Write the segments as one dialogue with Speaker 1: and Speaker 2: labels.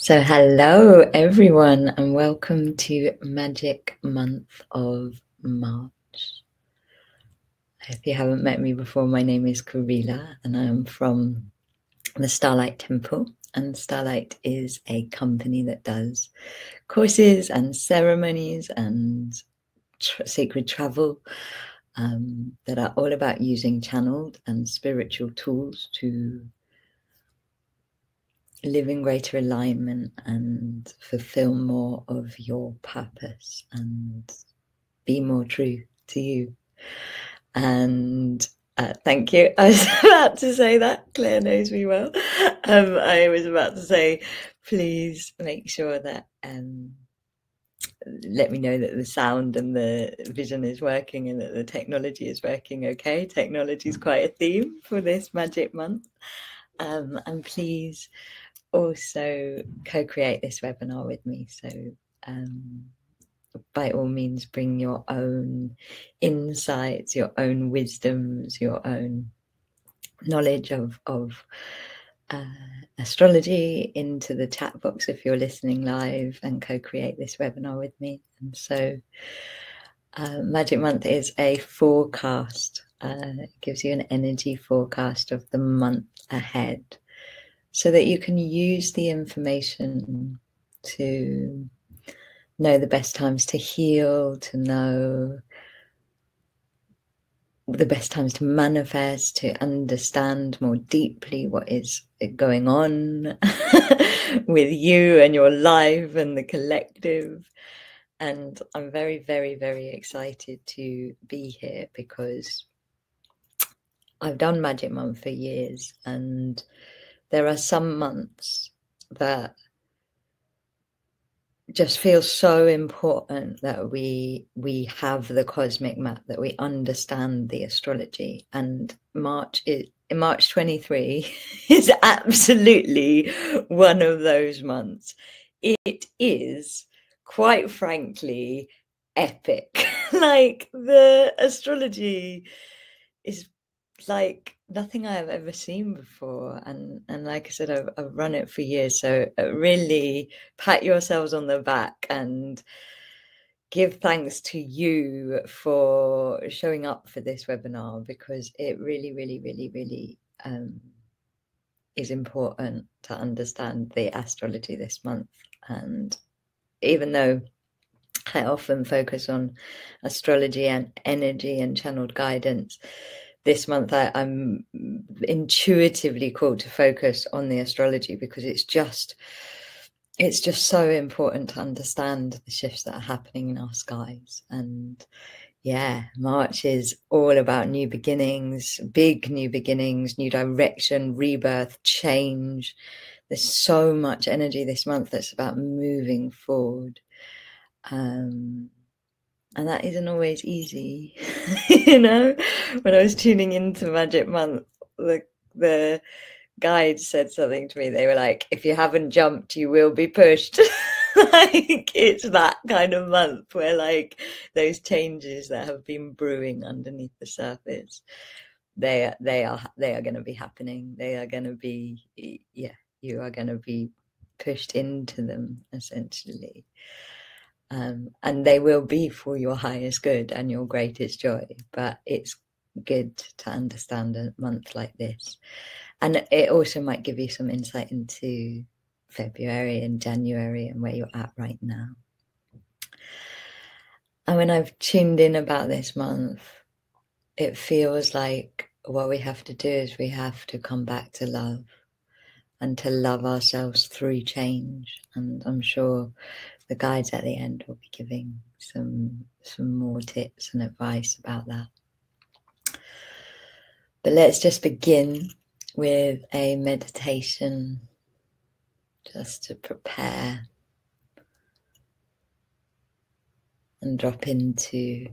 Speaker 1: So hello everyone and welcome to Magic Month of March. If you haven't met me before, my name is Karila and I am from the Starlight Temple, and Starlight is a company that does courses and ceremonies and sacred travel that are all about using channeled and spiritual tools to live in greater alignment and fulfill more of your purpose and be more true to you. And thank you. I was about to say that. Claire knows me well. I was about to say, please make sure that let me know that the sound and the vision is working and that the technology is working okay. Technology is quite a theme for this Magic Month. And please also co-create this webinar with me. So by all means, bring your own insights, your own wisdoms, your own knowledge of astrology into the chat box if you're listening live, and co-create this webinar with me. And so Magic Month is a forecast. It gives you an energy forecast of the month ahead, so that you can use the information to know the best times to heal, to know the best times to manifest, to understand more deeply what is going on with you and your life and the collective. And I'm very, very, very excited to be here because I've done Magic Month for years, and there are some months that just feel so important that we have the cosmic map, that we understand the astrology. And March 23 is absolutely one of those months. It is, quite frankly, epic. Like, the astrology is like nothing I have ever seen before, and like I said, I've run it for years, so really pat yourselves on the back and give thanks to you for showing up for this webinar, because it really, really, really, really is important to understand the astrology this month. And even though I often focus on astrology and energy and channeled guidance, this month I'm intuitively called to focus on the astrology, because it's just so important to understand the shifts that are happening in our skies. And yeah, March is all about new beginnings, big new beginnings, new direction, rebirth, change. There's so much energy this month that's about moving forward. And that isn't always easy. You know, when I was tuning into Magic Month, the guide said something to me. They were like, if you haven't jumped, you will be pushed. Like, it's that kind of month where, like, those changes that have been brewing underneath the surface, they are going to be happening. They are going to be, yeah, you are going to be pushed into them, essentially. And they will be for your highest good and your greatest joy. But it's good to understand a month like this. And it also might give you some insight into February and January and where you're at right now. And when I've tuned in about this month, it feels like what we have to do is we have to come back to love, and to love ourselves through change. And I'm sure the guides at the end will be giving some more tips and advice about that. But let's just begin with a meditation, just to prepare and drop into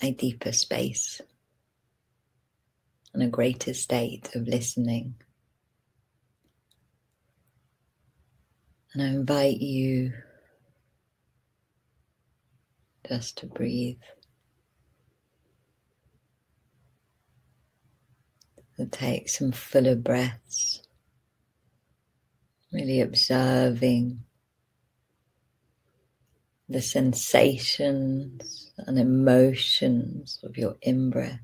Speaker 1: a deeper space and a greater state of listening. And I invite you just to breathe, and take some fuller breaths. Really observing the sensations and emotions of your in-breath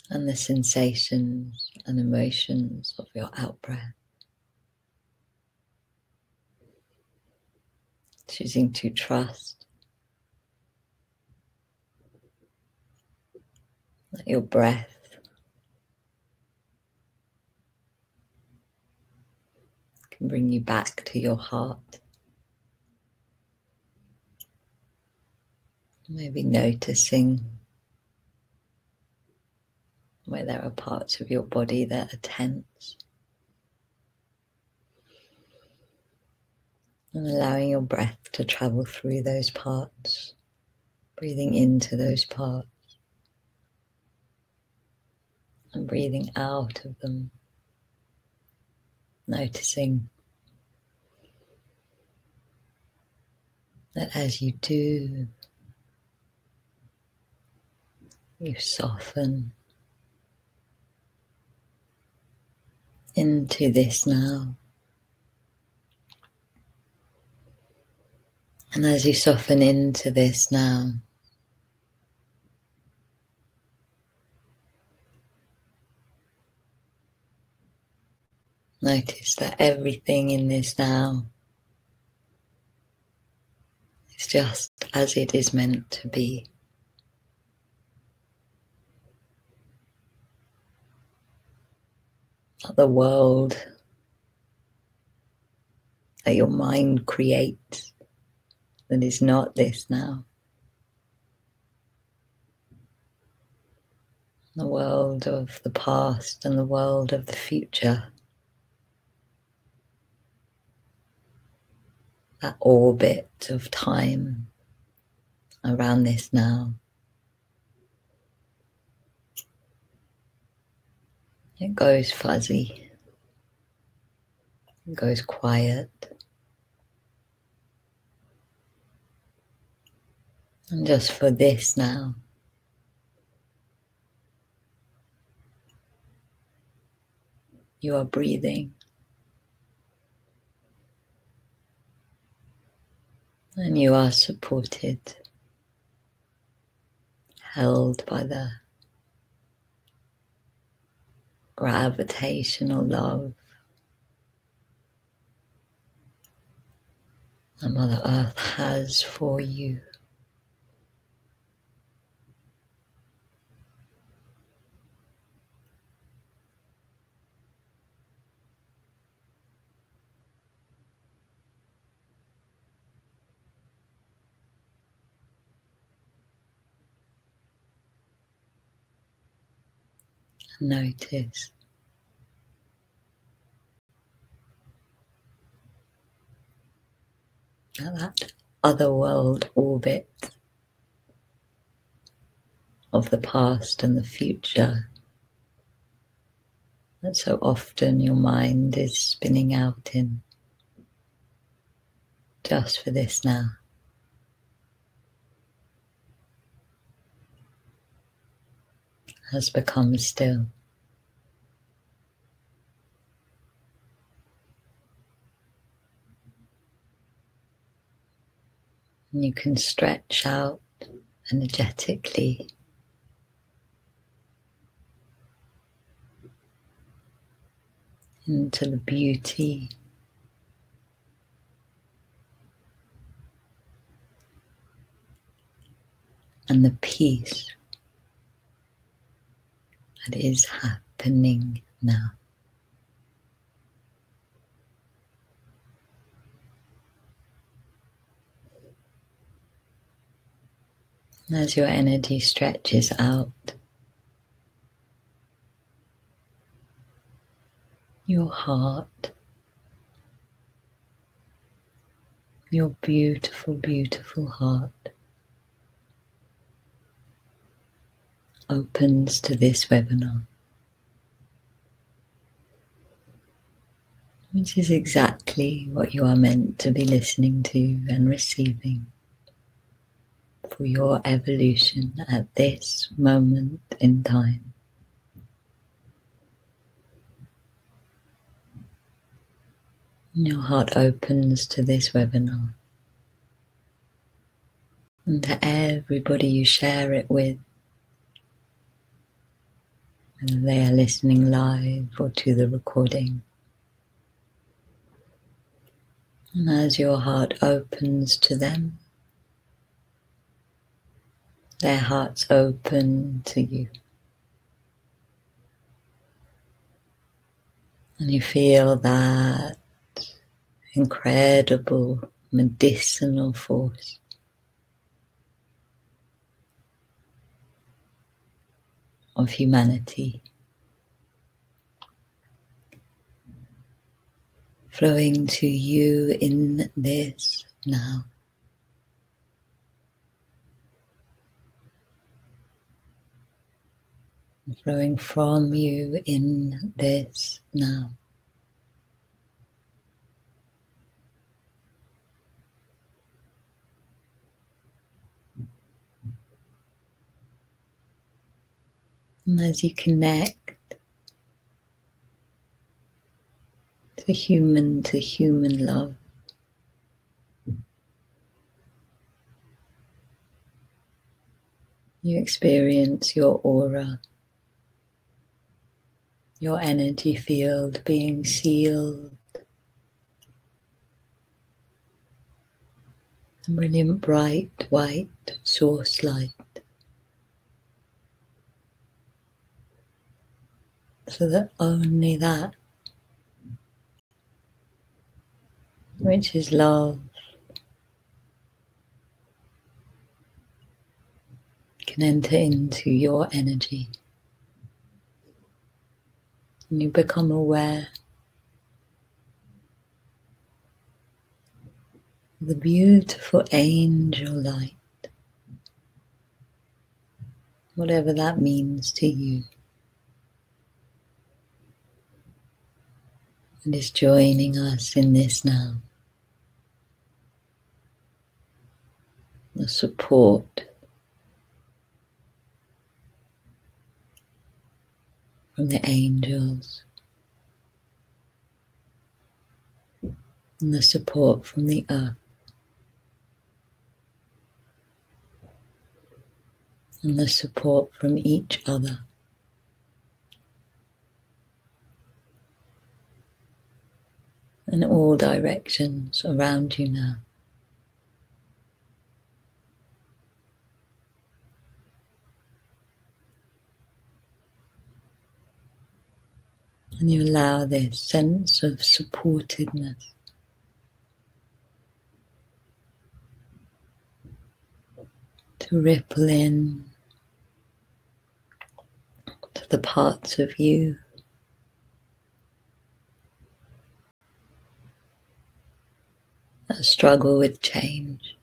Speaker 1: and the sensations and emotions of your out-breath. Choosing to trust that your breath can bring you back to your heart. Maybe noticing where there are parts of your body that are tense. And allowing your breath to travel through those parts, breathing into those parts and breathing out of them, noticing that as you do, you soften into this now. And as you soften into this now, notice that everything in this now is just as it is meant to be. Not the world that your mind creates that is not this now. The world of the past and the world of the future. That orbit of time around this now. It goes fuzzy. It goes quiet. And just for this now, you are breathing. And you are supported, held by the gravitational love that Mother Earth has for you. Notice that other world orbit of the past and the future that so often your mind is spinning out in, just for this now. Has become still. And you can stretch out energetically into the beauty and the peace that is happening now. And as your energy stretches out, your heart, your beautiful, beautiful heart, opens to this webinar, which is exactly what you are meant to be listening to and receiving for your evolution at this moment in time. And your heart opens to this webinar and to everybody you share it with, whether they are listening live or to the recording. And as your heart opens to them, their hearts open to you. And you feel that incredible medicinal force of humanity flowing to you in this now. Flowing from you in this now. And as you connect to human love, you experience your aura, your energy field being sealed. A brilliant bright white source light, so that only that which is love can enter into your energy. And you become aware of the beautiful angel light, whatever that means to you. And is joining us in this now. The support from the angels and the support from the earth and the support from each other. In all directions around you now. And you allow this sense of supportedness to ripple in to the parts of you that struggle with change.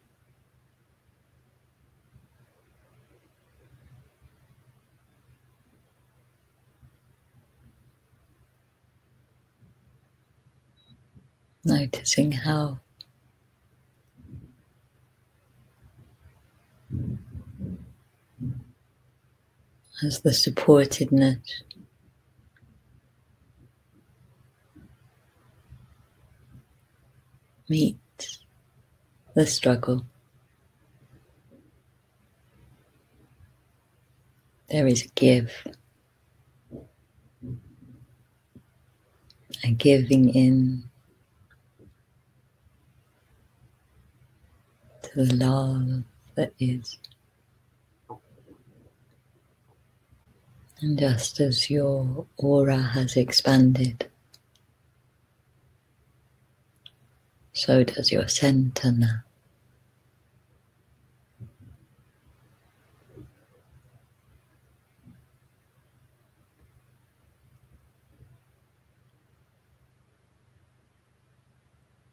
Speaker 1: Noticing how as the supportedness meets the struggle, there is a give, a giving in to the love that is. And just as your aura has expanded, so does your center now.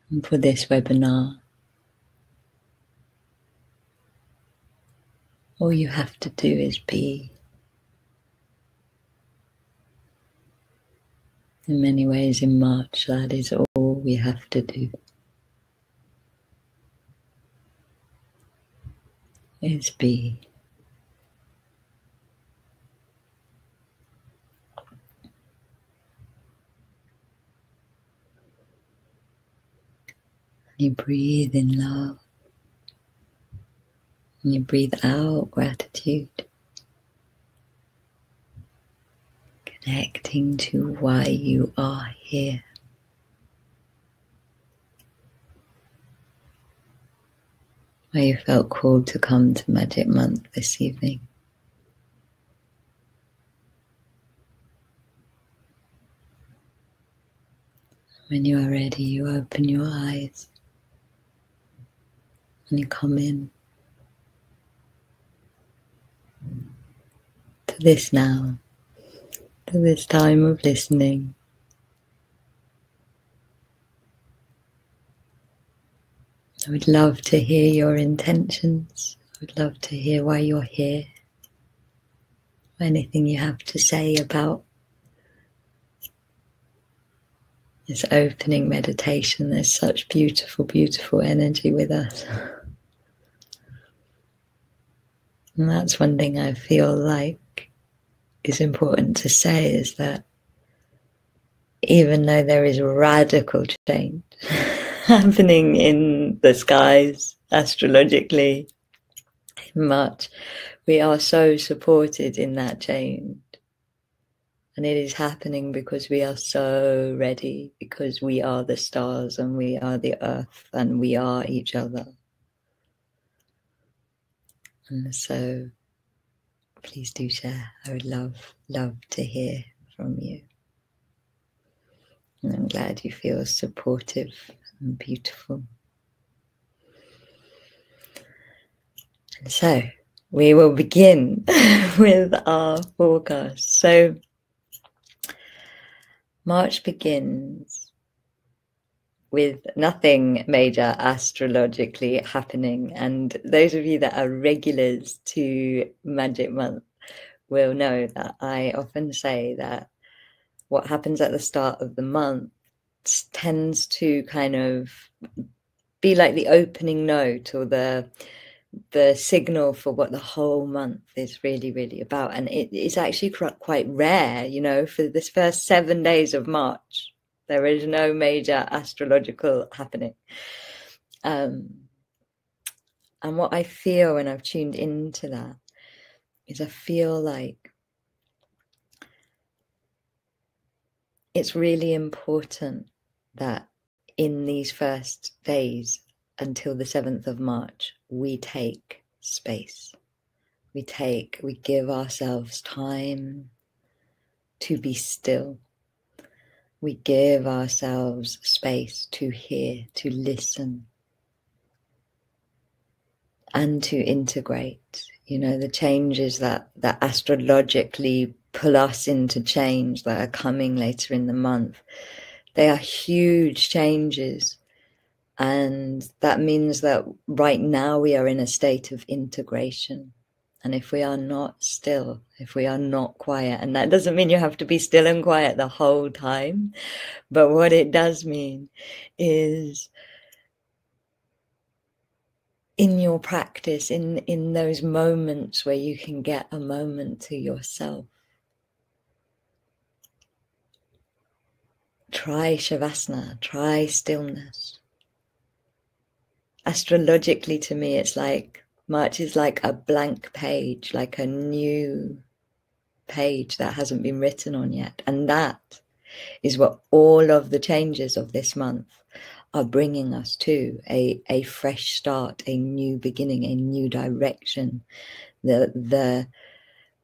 Speaker 1: And for this webinar, all you have to do is be. In many ways in March, that is all we have to do. Is be. You breathe in love. And you breathe out gratitude. Connecting to why you are here. Why you felt called to come to Magic Month this evening. When you are ready, you open your eyes and you come in to this now, to this time of listening. I would love to hear your intentions. I would love to hear why you're here. Anything you have to say about this opening meditation. There's such beautiful, beautiful energy with us. And that's one thing I feel like is important to say, is that even though there is radical change happening in the skies astrologically in March, we are so supported in that change. And it is happening because we are so ready, because we are the stars and we are the earth and we are each other. And so please do share. I would love to hear from you. And I'm glad you feel supportive and beautiful. And so we will begin with our forecast. So March begins with nothing major astrologically happening. And those of you that are regulars to Magic Month will know that I often say that what happens at the start of the month tends to kind of be like the opening note or the signal for what the whole month is really, really about. And it's actually quite rare, you know, for this first 7 days of March, there is no major astrological happening. And what I feel when I've tuned into that is I feel like it's really important that in these first days until the 7th of March, we take space. We give ourselves time to be still. We give ourselves space to hear, to listen, and to integrate, you know, the changes that astrologically pull us into change that are coming later in the month. They are huge changes. And that means that right now we are in a state of integration. And if we are not still, if we are not quiet, and that doesn't mean you have to be still and quiet the whole time, but what it does mean is in your practice, in those moments where you can get a moment to yourself, try Shavasana, try stillness. Astrologically, to me, it's like March is like a blank page, like a new page that hasn't been written on yet. And that is what all of the changes of this month are bringing us to, a fresh start, a new beginning, a new direction, the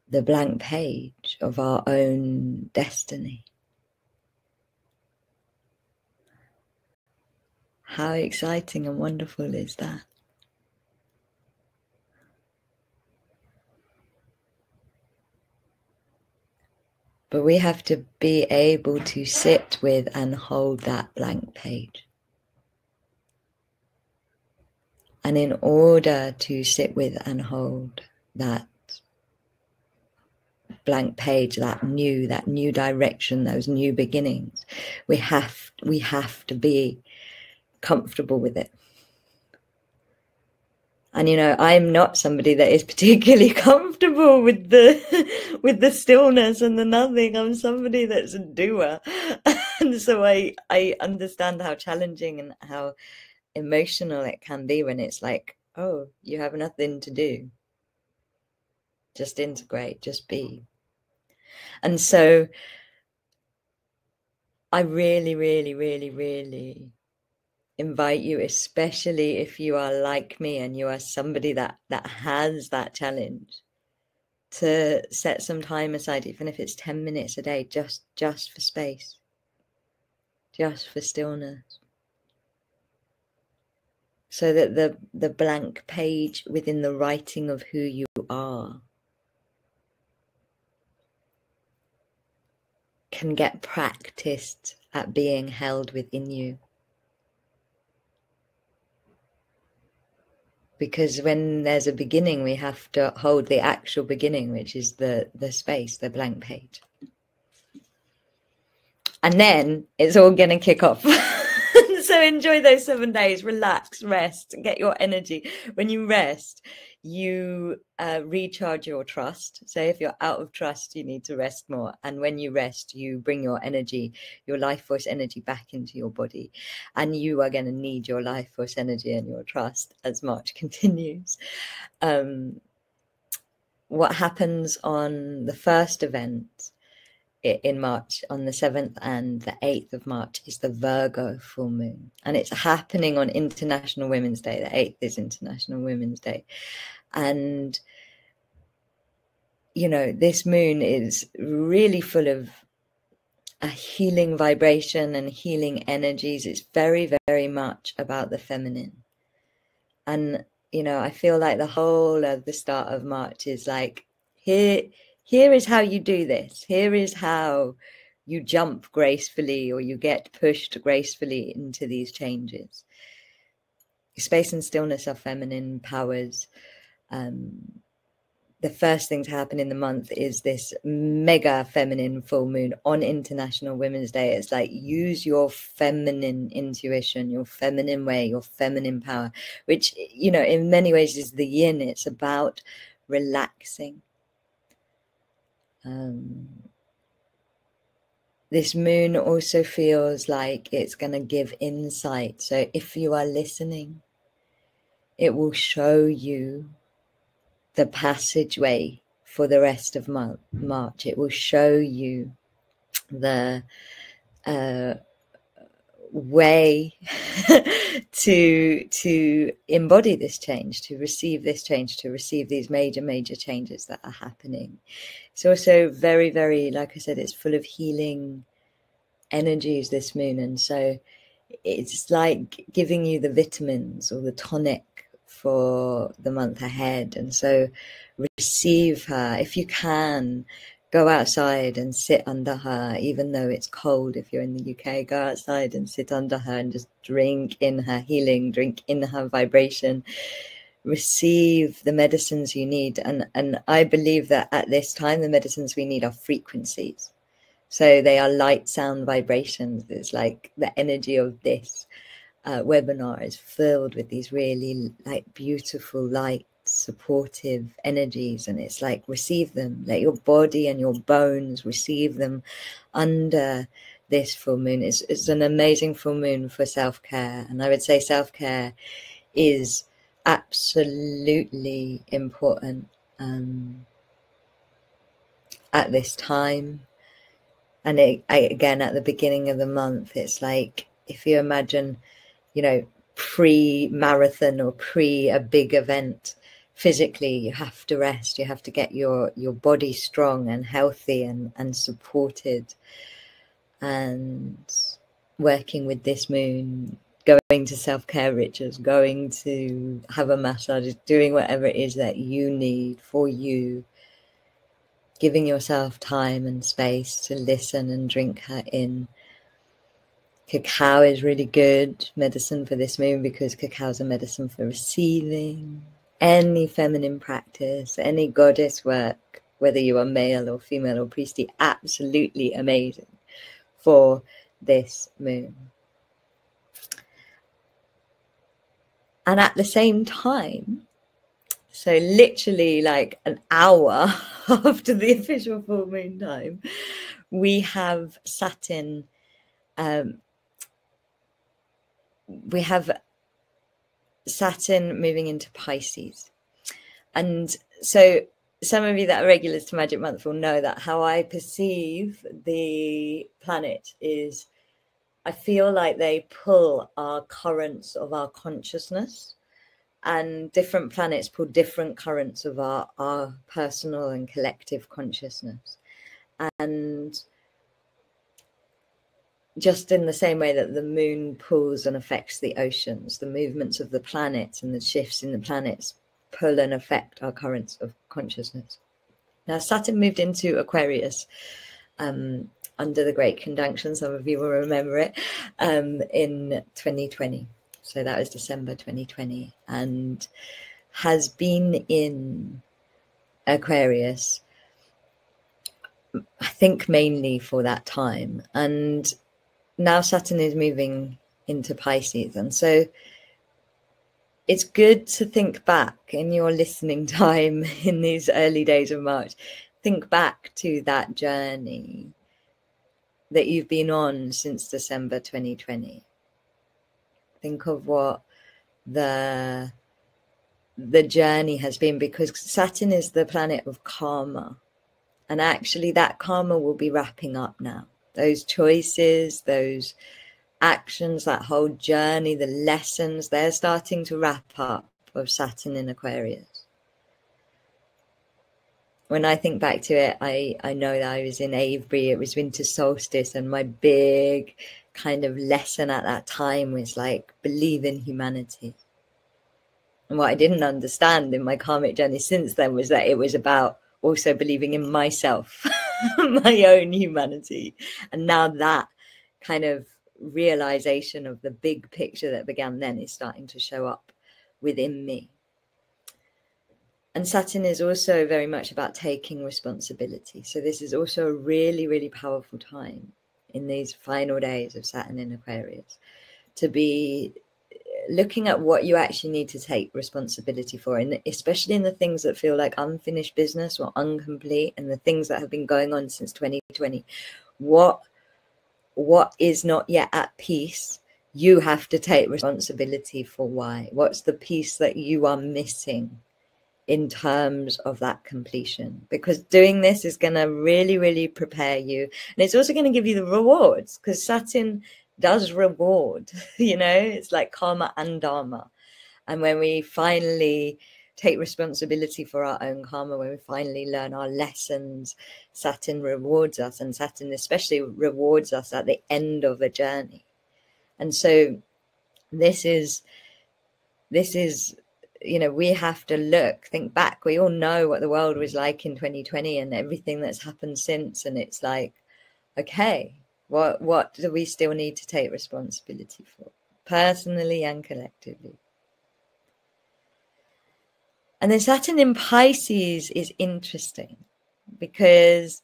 Speaker 1: blank page of our own destiny. How exciting and wonderful is that? But we have to be able to sit with and hold that blank page. And in order to sit with and hold that blank page, that new direction, those new beginnings, we have to be comfortable with it. And you know, I'm not somebody that is particularly comfortable with the stillness and the nothing. I'm somebody that's a doer. And so I understand how challenging and how emotional it can be when it's like, oh, you have nothing to do. Just integrate, just be. And so I really, really, really, really invite you, especially if you are like me and you are somebody that has that challenge, to set some time aside, even if it's 10 minutes a day, just for space, just for stillness, so that the blank page within the writing of who you are can get practiced at being held within you. Because when there's a beginning, we have to hold the actual beginning, which is the space, the blank page. And then it's all going to kick off. So enjoy those 7 days, relax, rest, get your energy. When you rest, you recharge your trust. So if you're out of trust, you need to rest more. And when you rest, you bring your energy, your life force energy back into your body. And you are going to need your life force energy and your trust as March continues. What happens on the first event in March, on the 7th and the 8th of March, is the Virgo full moon, and it's happening on International Women's Day. The 8th is International Women's Day, and you know, this moon is really full of a healing vibration and healing energies. It's very, very much about the feminine, and you know, I feel like the whole of the start of March is like, here is how you do this. Here is how you jump gracefully, or you get pushed gracefully into these changes. Space and stillness are feminine powers. The first thing to happen in the month is this mega feminine full moon on International Women's Day. It's like, use your feminine intuition, your feminine way, your feminine power, which, you know, in many ways is the yin. It's about relaxing. This moon also feels like it's going to give insight. So if you are listening, it will show you the passageway for the rest of March. It will show you the way to embody this change, to receive this change, to receive these major changes that are happening. It's also very, very, like I said, it's full of healing energies, this moon. And so it's like giving you the vitamins or the tonic for the month ahead. And so receive her. If you can, go outside and sit under her, even though it's cold. If you're in the UK, go outside and sit under her and just drink in her healing, drink in her vibration. Receive the medicines you need. And I believe that at this time, the medicines we need are frequencies. So they are light, sound, vibrations. It's like the energy of this webinar is filled with these really like beautiful, light, supportive energies. And it's like, receive them. Let your body and your bones receive them under this full moon. It's an amazing full moon for self-care. And I would say self-care is absolutely important at this time. And again, at the beginning of the month, it's like, if you imagine, you know, pre-marathon or a big event, physically, you have to rest. You have to get your body strong and healthy and supported. And working with this moon, going to self-care rituals, going to have a massage, doing whatever it is that you need for you, giving yourself time and space to listen and drink her in. Cacao is really good medicine for this moon, because cacao is a medicine for receiving. Any feminine practice, any goddess work, whether you are male or female or priesty, absolutely amazing for this moon. And at the same time, so literally like an hour after the official full moon time, we have Saturn. We have Saturn moving into Pisces. And so some of you that are regulars to Magic Month will know that how I perceive the planet is, I feel like they pull our currents of our consciousness, and different planets pull different currents of our personal and collective consciousness. And just in the same way that the moon pulls and affects the oceans, the movements of the planets and the shifts in the planets pull and affect our currents of consciousness. Now, Saturn moved into Aquarius under the Great Conjunction, some of you will remember it, in 2020. So that was December 2020, and has been in Aquarius, I think, mainly for that time. And now Saturn is moving into Pisces. And so it's good to think back in your listening time in these early days of March. Think back to that journey that you've been on since December 2020. Think of what the journey has been, because Saturn is the planet of karma. And actually that karma will be wrapping up now. Those choices, those actions, that whole journey, the lessons, they're starting to wrap up of Saturn in Aquarius. When I think back to it, I know that I was in Avebury, it was winter solstice, and my big kind of lesson at that time was like, believe in humanity. And what I didn't understand in my karmic journey since then was that it was about also believing in myself, my own humanity. And now that kind of realization of the big picture that began then is starting to show up within me. And Saturn is also very much about taking responsibility. So this is also a really, really powerful time in these final days of Saturn in Aquarius to be looking at what you actually need to take responsibility for, and especially in the things that feel like unfinished business or incomplete, and the things that have been going on since 2020. What is not yet at peace, you have to take responsibility for. Why? What's the piece that you are missing in terms of that completion? Because doing this is going to really, really prepare you, and it's also going to give you the rewards, because Saturn does reward, you know, it's like karma and dharma. And when we finally take responsibility for our own karma, when we finally learn our lessons, Saturn rewards us, and Saturn especially rewards us at the end of a journey. And so this is, you know, we have to think back. We all know what the world was like in 2020 and everything that's happened since. And it's like, okay, what do we still need to take responsibility for, personally and collectively? And then Saturn in Pisces is interesting, because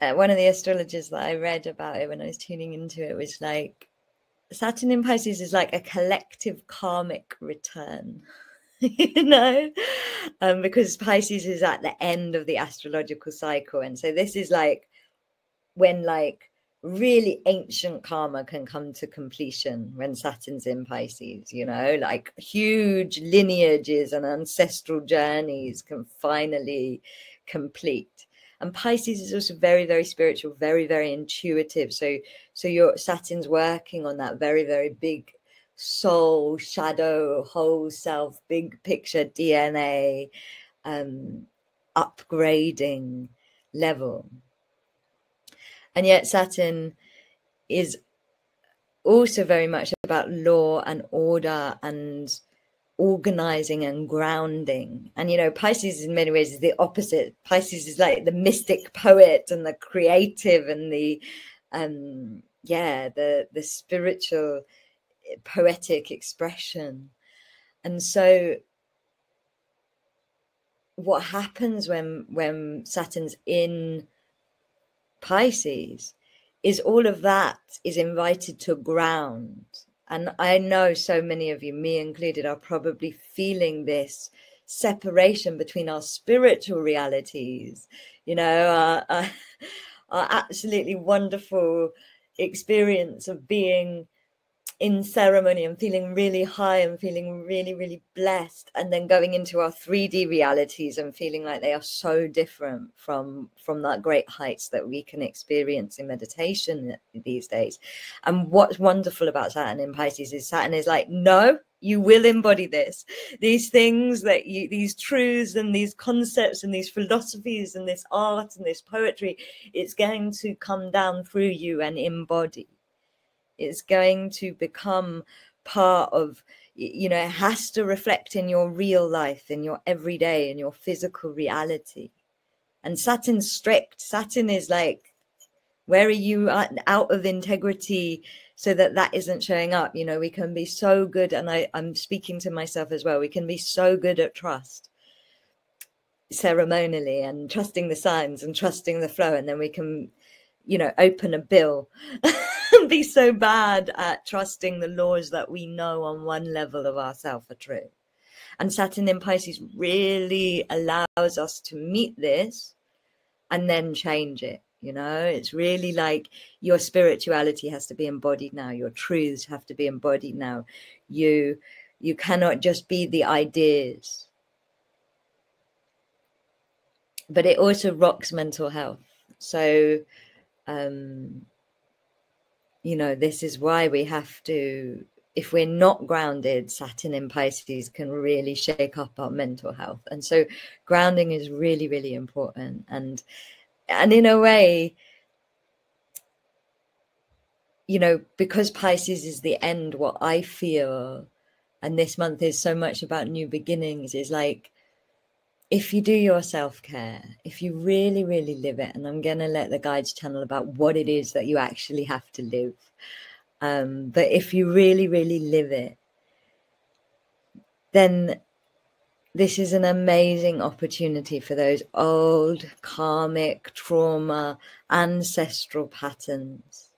Speaker 1: one of the astrologers that I read about it when I was tuning into it was like, Saturn in Pisces is like a collective karmic return, you know, because Pisces is at the end of the astrological cycle. And so this is like when like really ancient karma can come to completion, when Saturn's in Pisces, you know, like huge lineages and ancestral journeys can finally complete. And Pisces is also very, very spiritual, very, very intuitive. So your Saturn's working on that very, very big soul, shadow, whole self, big picture DNA, upgrading level. And yet Saturn is also very much about law and order and organizing and grounding. And, you know, Pisces in many ways is the opposite. Pisces is like the mystic poet and the creative and the spiritual poetic expression. And so what happens when Saturn's in Pisces is all of that is invited to ground. And I know so many of you, me included, are probably feeling this separation between our spiritual realities, you know, our absolutely wonderful experience of being in ceremony and feeling really high and feeling really, really blessed, and then going into our 3D realities and feeling like they are so different from that great heights that we can experience in meditation these days. And what's wonderful about Saturn in Pisces is Saturn is like, no, you will embody this, these things that you, these truths and these concepts and these philosophies and this art and this poetry, it's going to come down through you and embody. It's going to become part of, you know, it has to reflect in your real life, in your everyday, in your physical reality. And Saturn's strict. Saturn is like, where are you out of integrity so that that isn't showing up? You know, we can be so good, and I'm speaking to myself as well, we can be so good at trust ceremonially and trusting the signs and trusting the flow, and then we can, you know, open a bill and be so bad at trusting the laws that we know on one level of ourselves are true. And Saturn in Pisces really allows us to meet this and then change it. You know, it's really like your spirituality has to be embodied now. Your truths have to be embodied now. You cannot just be the ideas. But it also rocks mental health. So, you know, this is why we have to, if we're not grounded, Saturn in Pisces can really shake up our mental health. And so grounding is really, really important. And in a way, you know, because Pisces is the end, what I feel, and this month is so much about new beginnings, is like, if you do your self-care, if you really, really live it, and I'm going to let the guides channel about what it is that you actually have to live. But if you really, really live it, then this is an amazing opportunity for those old karmic trauma, ancestral patterns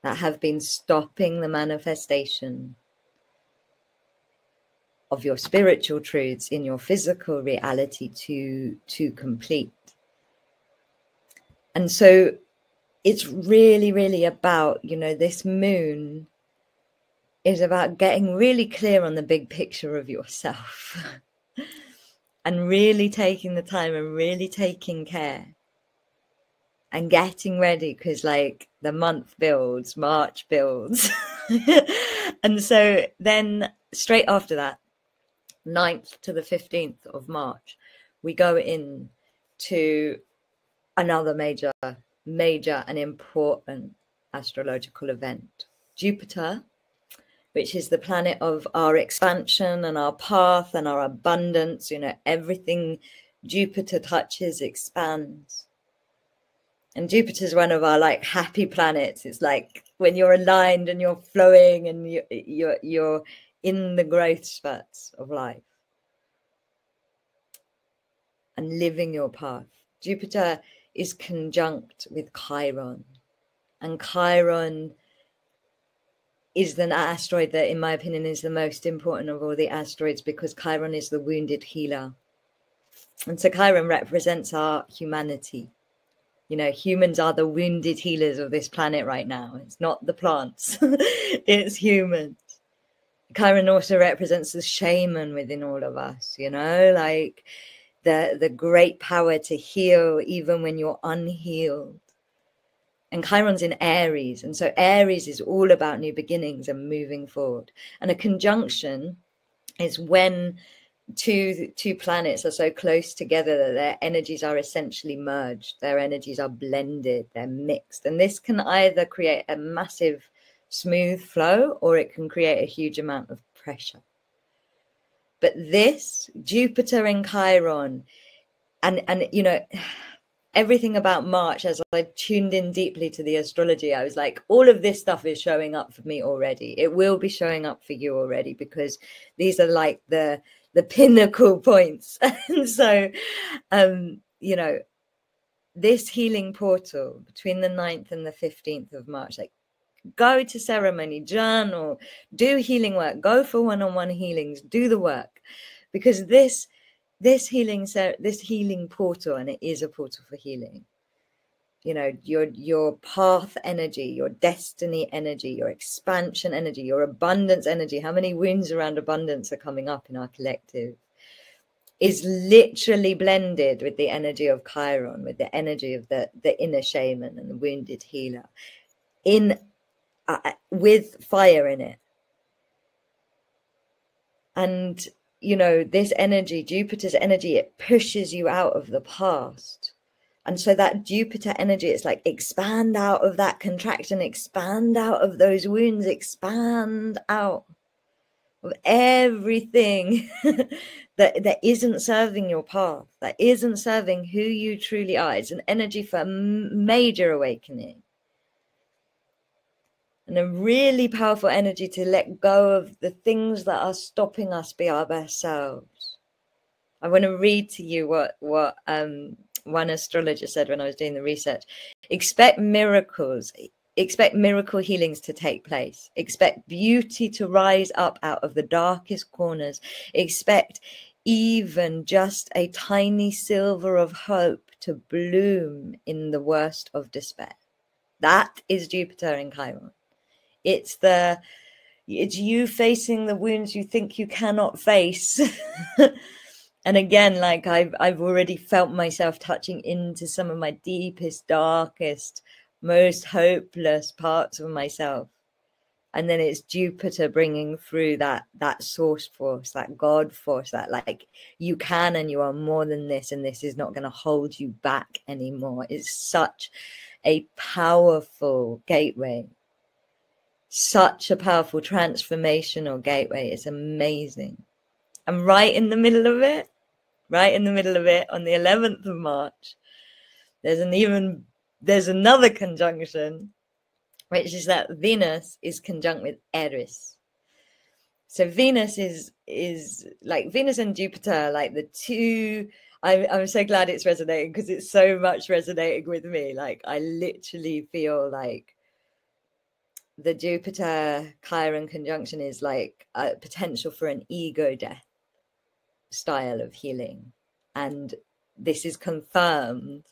Speaker 1: that have been stopping the manifestation of your spiritual truths in your physical reality to complete. And so it's really, really about, you know, this moon is about getting really clear on the big picture of yourself and really taking the time and really taking care and getting ready, because like the month builds, March builds. And so then straight after that, 9th to the 15th of March, we go in to another major and important astrological event. Jupiter, which is the planet of our expansion and our path and our abundance, you know, everything Jupiter touches expands. And Jupiter is one of our like happy planets. It's like when you're aligned and you're flowing and you're in the growth spurts of life and living your path. Jupiter is conjunct with Chiron, and Chiron is the asteroid that, in my opinion, is the most important of all the asteroids, because Chiron is the wounded healer. And so Chiron represents our humanity. You know, humans are the wounded healers of this planet right now. It's not the plants, it's humans. Chiron also represents the shaman within all of us, you know, like the great power to heal even when you're unhealed. And Chiron's in Aries, and so Aries is all about new beginnings and moving forward. And a conjunction is when two planets are so close together that their energies are essentially merged, their energies are blended, they're mixed. And this can either create a massive smooth flow, or it can create a huge amount of pressure. But this Jupiter and Chiron, and you know, everything about March, as I tuned in deeply to the astrology, I was like, all of this stuff is showing up for me already. It will be showing up for you already, because these are like the pinnacle points. And so, you know, this healing portal between the 9th and the 15th of March, like, go to ceremony, journal, do healing work, go for one-on-one healings, do the work, because this healing portal, and it is a portal for healing, you know, your path energy, your destiny energy, your expansion energy, your abundance energy. How many wounds around abundance are coming up in our collective? Is literally blended with the energy of Chiron, with the energy of the inner shaman and the wounded healer, in with fire in it. And you know, this energy, Jupiter's energy, it pushes you out of the past. And so that Jupiter energy, it's like expand out of that contraction, expand out of those wounds, expand out of everything that isn't serving your path, that isn't serving who you truly are. It's an energy for major awakening. And a really powerful energy to let go of the things that are stopping us be our best selves. I want to read to you what one astrologer said when I was doing the research. Expect miracles. Expect miracle healings to take place. Expect beauty to rise up out of the darkest corners. Expect even just a tiny silver of hope to bloom in the worst of despair. That is Jupiter in Chiron. It's you facing the wounds you think you cannot face. And again, like I've already felt myself touching into some of my deepest, darkest, most hopeless parts of myself. And then it's Jupiter bringing through that source force, that God force, that like you can and you are more than this, and this is not going to hold you back anymore. It's such a powerful gateway, such a powerful transformational gateway. It's amazing. I'm right in the middle of it. Right in the middle of it, on the 11th of March, there's another conjunction, which is that Venus is conjunct with Eris. So Venus is like Venus and Jupiter, like the two. I'm so glad it's resonating, because it's so much resonating with me. Like I literally feel like the Jupiter Chiron conjunction is like a potential for an ego death style of healing. And this is confirmed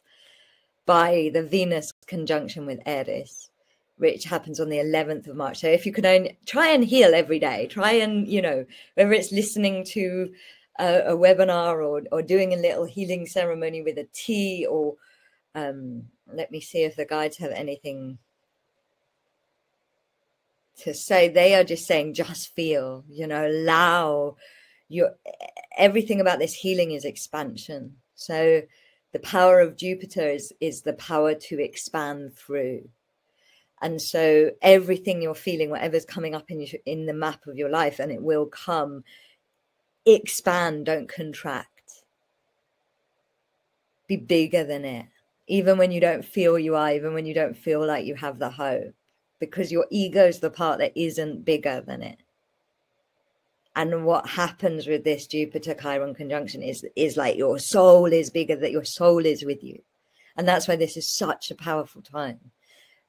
Speaker 1: by the Venus conjunction with Eris, which happens on the 11th of March. So if you can only try and heal every day, try and, you know, whether it's listening to a webinar or doing a little healing ceremony with a tea, or let me see if the guides have anything to say. They are just saying, just feel, you know, allow everything about this healing is expansion. So the power of Jupiter is the power to expand through. And so everything you're feeling, whatever's coming up in the map of your life, and it will come, expand, don't contract. Be bigger than it. Even when you don't feel you are, even when you don't feel like you have the hope, because your ego is the part that isn't bigger than it. And what happens with this Jupiter Chiron conjunction is like your soul is bigger, that your soul is with you. And that's why this is such a powerful time.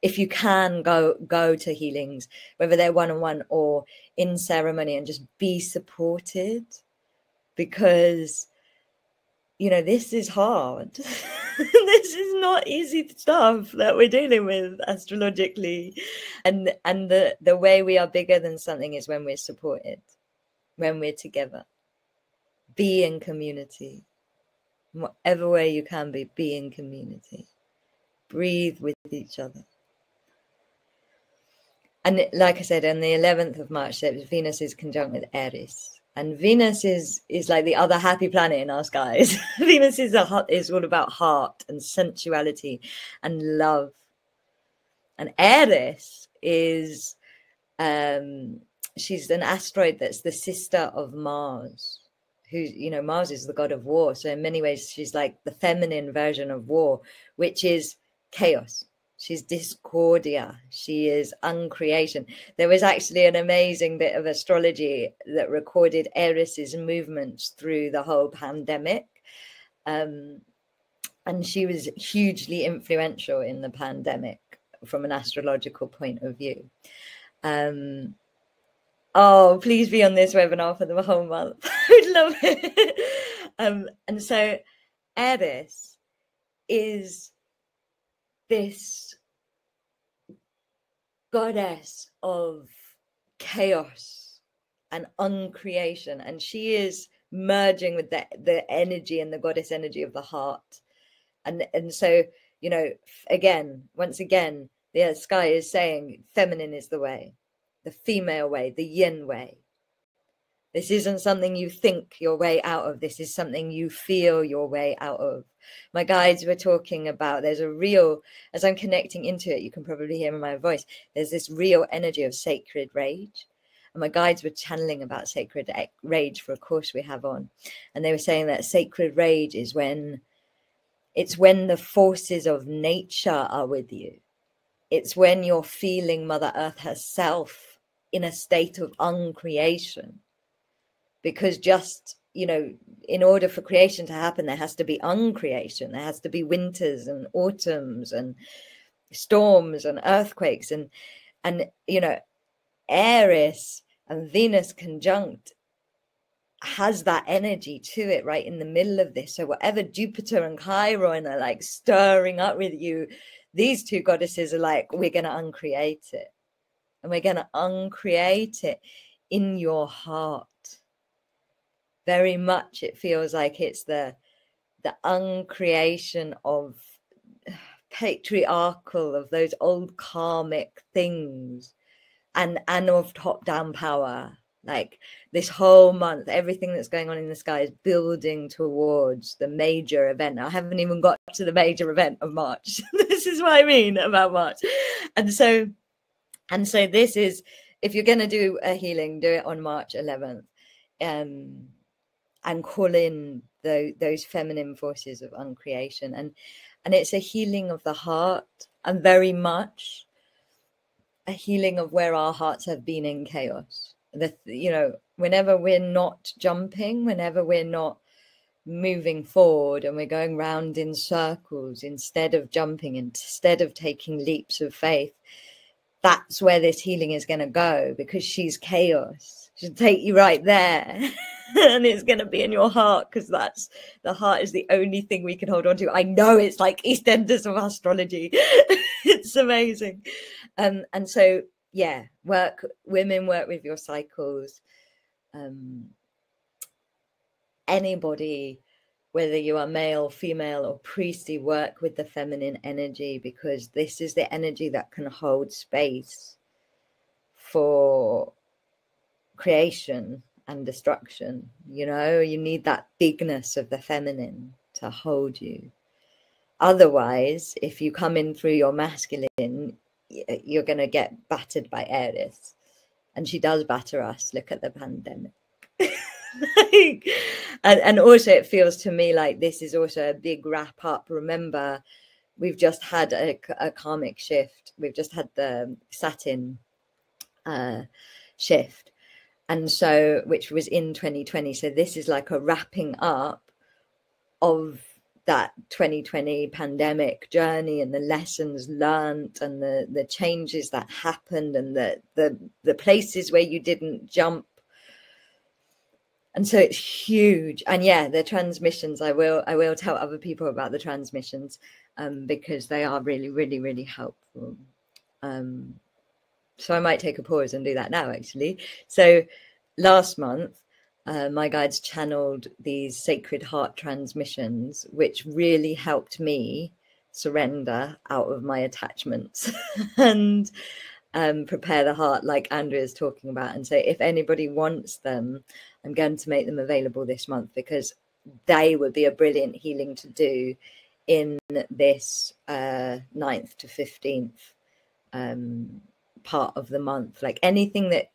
Speaker 1: If you can go to healings, whether they're one-on-one or in ceremony, and just be supported, because, you know, this is hard. This is not easy stuff that we're dealing with astrologically. And the way we are bigger than something is when we're supported. When we're together, be in community, whatever way you can be in community, breathe with each other. And like I said, on the 11th of March, Venus is conjunct with Eris, and Venus is like the other happy planet in our skies. Venus is all about heart and sensuality and love, and Eris is she's an asteroid that's the sister of Mars, who, you know, Mars is the god of war. So in many ways, she's like the feminine version of war, which is chaos. She's discordia. She is uncreation. There was actually an amazing bit of astrology that recorded Eris's movements through the whole pandemic. And she was hugely influential in the pandemic from an astrological point of view. Oh, please be on this webinar for the whole month. I would love it. And so Eris is this goddess of chaos and uncreation, and she is merging with the energy and the goddess energy of the heart. And so, you know, once again, the sky is saying feminine is the way, the female way, the yin way. This isn't something you think your way out of. This is something you feel your way out of. My guides were talking about, there's a real, as I'm connecting into it, you can probably hear in my voice, there's this real energy of sacred rage. And my guides were channeling about sacred rage for a course we have on. And they were saying that sacred rage is when the forces of nature are with you. It's when you're feeling Mother Earth herself in a state of uncreation. Because just, you know, in order for creation to happen, there has to be uncreation. There has to be winters and autumns and storms and earthquakes. And you know, Aries and Venus conjunct has that energy to it right in the middle of this. So whatever Jupiter and Chiron are like stirring up with you, these two goddesses are like, we're going to uncreate it. And we're going to uncreate it in your heart. Very much it feels like it's the uncreation of patriarchal, of those old karmic things, and of top-down power. Like this whole month, everything that's going on in the sky is building towards the major event. I haven't even got to the major event of March. This is what I mean about March. And so this is, if you're going to do a healing, do it on March 11th. And call in those feminine forces of uncreation. And it's a healing of the heart, and very much a healing of where our hearts have been in chaos. You know, whenever we're not jumping, whenever we're not moving forward and we're going round in circles instead of jumping, instead of taking leaps of faith, that's where this healing is going to go, because she's chaos. She'll take you right there. And it's going to be in your heart, because the heart is the only thing we can hold on to. I know it's like EastEnders of astrology. It's amazing. And so, yeah, women work with your cycles. Anybody, whether you are male, female, or priestly, work with the feminine energy, because this is the energy that can hold space for creation and destruction. You know, you need that bigness of the feminine to hold you. Otherwise, if you come in through your masculine, you're going to get battered by Aries. And she does batter us. Look at the pandemic. And also it feels to me like this is also a big wrap up. Remember, we've just had a karmic shift. We've just had the Saturn shift. And so, which was in 2020. So this is like a wrapping up of that 2020 pandemic journey, and the lessons learned, and the changes that happened, and the places where you didn't jump. And so it's huge. And yeah, the transmissions, I will tell other people about the transmissions, because they are really, really, really helpful. So I might take a pause and do that now, actually. So last month, my guides channeled these sacred heart transmissions, which really helped me surrender out of my attachments and prepare the heart, like Andrea's talking about. And so if anybody wants them, I'm going to make them available this month, because they would be a brilliant healing to do in this 9th to 15th part of the month. Like anything that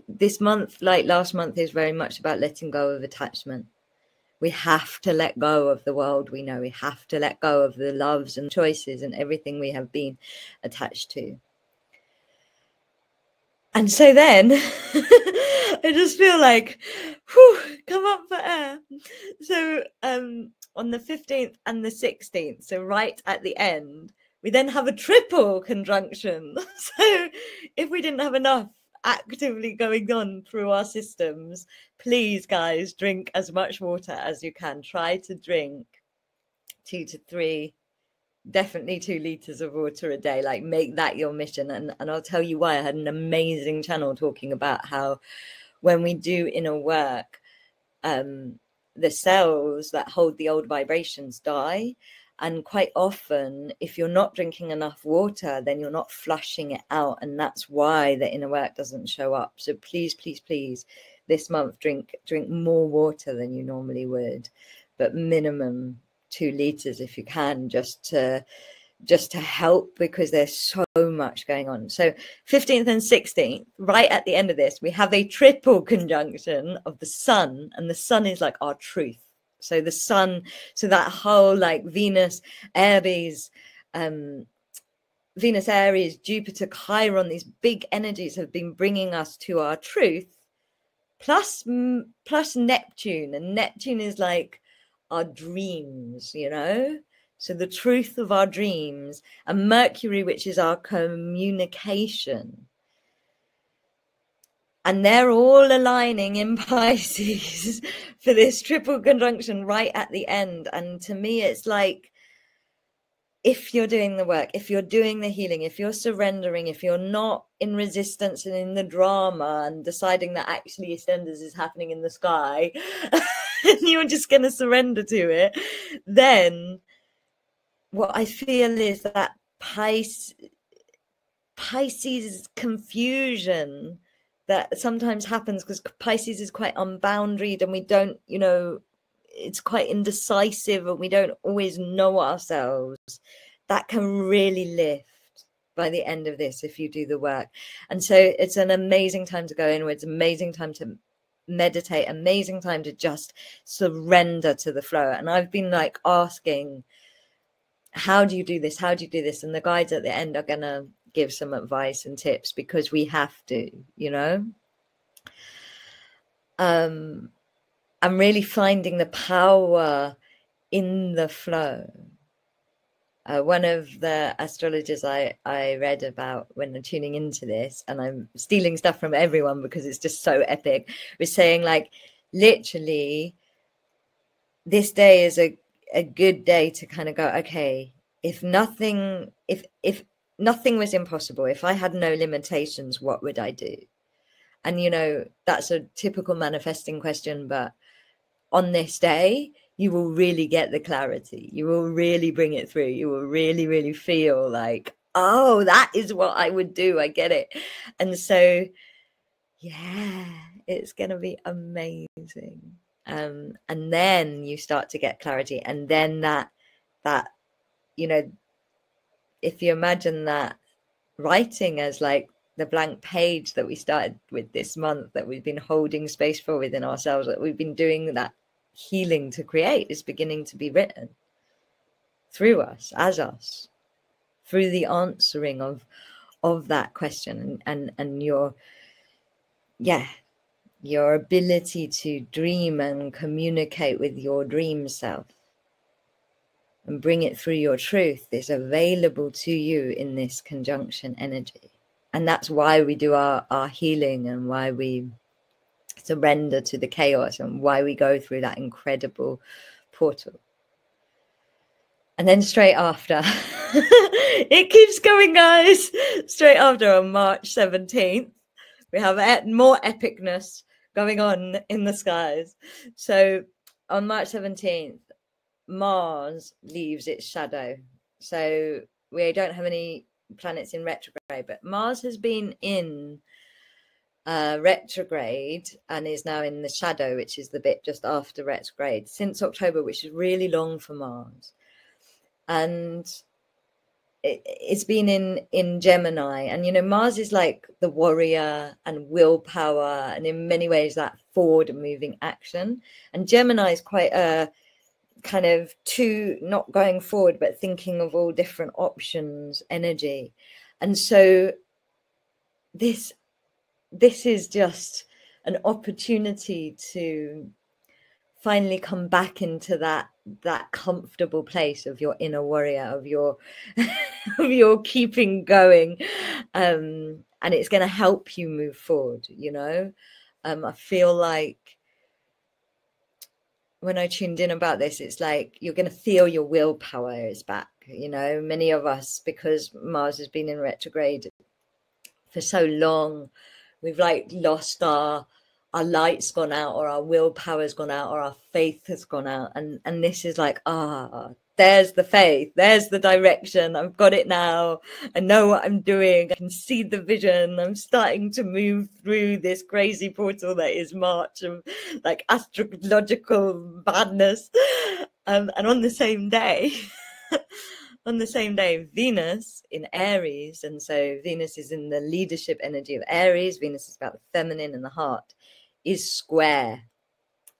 Speaker 1: this month, like last month, is very much about letting go of attachment. We have to let go of the world we know. We have to let go of the loves and choices and everything we have been attached to. And so then I just feel like, whew, come up for air. So on the 15th and the 16th, so right at the end, we then have a triple conjunction. So if we didn't have enough actively going on through our systems, please, guys, drink as much water as you can. Try to drink 2 to 3 definitely 2 liters of water a day. Like, make that your mission. And I'll tell you why. I had an amazing channel talking about how when we do inner work, the cells that hold the old vibrations die. And quite often, if you're not drinking enough water, then you're not flushing it out. And that's why the inner work doesn't show up. So please, please, please, this month, drink more water than you normally would, but minimum 2 liters if you can, just to help, because there's so much going on. So 15th and 16th, right at the end of this, we have a triple conjunction of the sun, and the sun is like our truth. So the sun, so that whole like Venus, Aries, Jupiter, Chiron, these big energies have been bringing us to our truth, plus Neptune. And Neptune is like our dreams, you know? So the truth of our dreams, and Mercury, which is our communication. And they're all aligning in Pisces for this triple conjunction right at the end. And to me, it's like, if you're doing the work, if you're doing the healing, if you're surrendering, if you're not in resistance and in the drama and deciding that actually EastEnders is happening in the sky and you're just going to surrender to it, then what I feel is that Pisces confusion that sometimes happens, because Pisces is quite unboundaried and we don't, you know, it's quite indecisive and we don't always know ourselves. That can really lift by the end of this if you do the work. And so it's an amazing time to go inwards, amazing time to meditate, amazing time to just surrender to the flow. And I've been like asking, how do you do this? How do you do this? And the guides at the end are going to give some advice and tips, because we have to, you know. I'm really finding the power in the flow. One of the astrologers I read about when I'm tuning into this, and I'm stealing stuff from everyone because it's just so epic, was saying like, literally, this day is a good day to kind of go, okay, if nothing was impossible, if I had no limitations, what would I do? And, you know, that's a typical manifesting question, but on this day, you will really get the clarity. You will really bring it through. You will really, really feel like, oh, that is what I would do. I get it. And so, yeah, it's going to be amazing. And then you start to get clarity. And then that, you know, if you imagine that writing as like the blank page that we started with this month, that we've been holding space for within ourselves, that we've been doing that healing to create, is beginning to be written through us, as us, through the answering of that question, and your ability to dream and communicate with your dream self and bring it through your truth is available to you in this conjunction energy. And that's why we do our healing, and why we surrender to the chaos, and why we go through that incredible portal. And then straight after, it keeps going, guys. Straight after, on March 17th, we have more epicness going on in the skies. So on March 17th, Mars leaves its shadow. So we don't have any planets in retrograde, but Mars has been in retrograde and is now in the shadow, which is the bit just after retrograde, since October, which is really long for Mars. And it's been in Gemini, and you know, Mars is like the warrior and willpower, and in many ways that forward moving action. And Gemini is quite a kind of not going forward, but thinking of all different options energy. And so this is just an opportunity to finally come back into that comfortable place of your inner warrior, of your of your keeping going, and it's going to help you move forward, you know. I feel like when I tuned in about this, it's like you're going to feel your willpower is back. You know, many of us, because Mars has been in retrograde for so long, we've like lost our light's gone out, or our willpower's gone out, or our faith has gone out. And this is like, there's the faith, there's the direction. I've got it now. I know what I'm doing. I can see the vision. I'm starting to move through this crazy portal that is March of like astrological madness. And on the same day, Venus in Aries, and so Venus is in the leadership energy of Aries. Venus is about the feminine and the heart, is square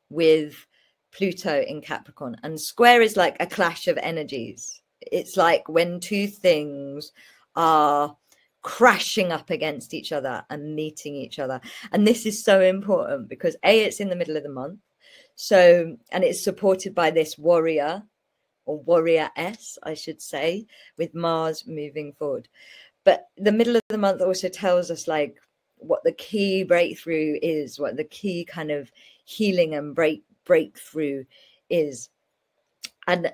Speaker 1: with Pluto in Capricorn. And square is like a clash of energies. It's like when two things are crashing up against each other and meeting each other. And this is so important because it's in the middle of the month. So, and it's supported by this warrior, or warrior-ess, I should say, with Mars moving forward. But the middle of the month also tells us like what the key breakthrough is, what the key kind of healing and breakthrough is. And,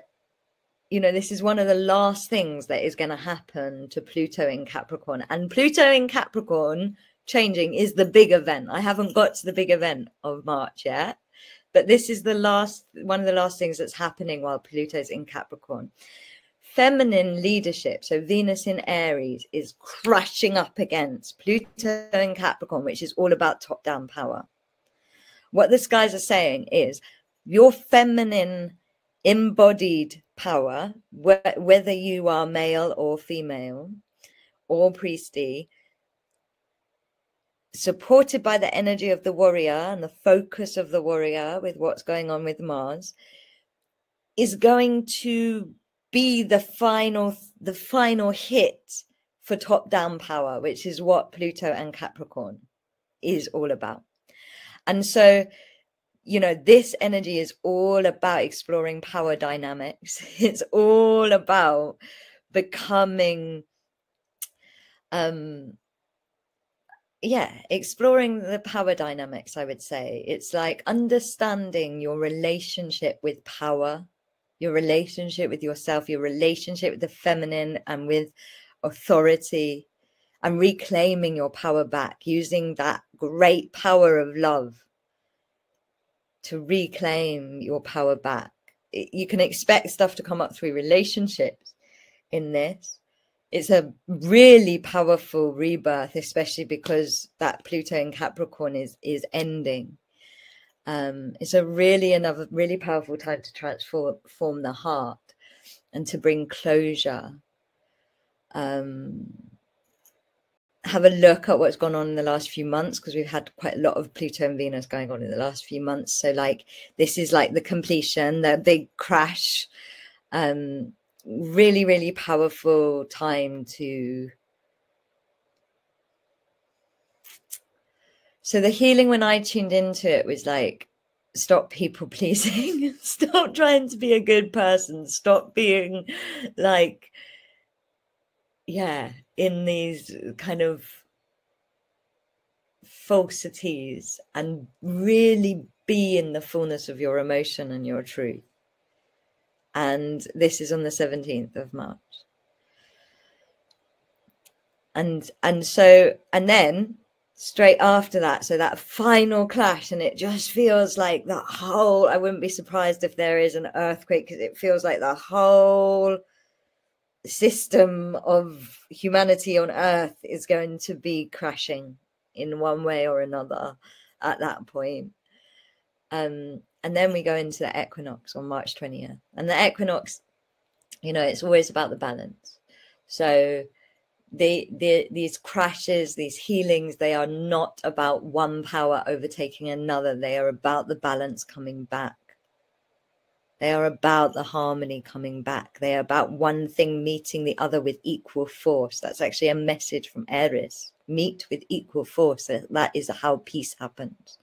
Speaker 1: you know, this is one of the last things that is going to happen to Pluto in Capricorn. And Pluto in Capricorn changing is the big event. I haven't got to the big event of March yet, but this is the last, one of the last things that's happening while Pluto's in Capricorn. Feminine leadership, so Venus in Aries, is crashing up against Pluto in Capricorn, which is all about top-down power. What the skies are saying is your feminine embodied power, whether you are male or female or priesty, supported by the energy of the warrior and the focus of the warrior with what's going on with Mars, is going to be the final hit for top-down power, which is what Pluto and Capricorn is all about. And so, you know, this energy is all about exploring power dynamics. It's all about becoming, exploring the power dynamics, I would say. It's like understanding your relationship with power, your relationship with yourself, your relationship with the feminine and with authority, and reclaiming your power back, using that great power of love to reclaim your power back. You can expect stuff to come up through relationships in this. It's a really powerful rebirth, especially because that Pluto in Capricorn is ending. It's another really powerful time to transform the heart and to bring closure. Have a look at what's gone on in the last few months, because we've had quite a lot of Pluto and Venus going on in the last few months. So like this is like the completion, the big crash. Really, really powerful time to. So the healing when I tuned into it was like, stop people pleasing, stop trying to be a good person, stop being like, in these kind of falsities, and really be in the fullness of your emotion and your truth. And this is on the 17th of March. And then straight after that, so that final clash, and it just feels like the whole, I wouldn't be surprised if there is an earthquake, because it feels like the whole system of humanity on Earth is going to be crashing in one way or another at that point. And then we go into the equinox on March 20th. And the equinox, you know, it's always about the balance. So these crashes, these healings, they are not about one power overtaking another. They are about the balance coming back. They are about the harmony coming back. They are about one thing meeting the other with equal force. That's actually a message from Aries. Meet with equal force. That is how peace happens.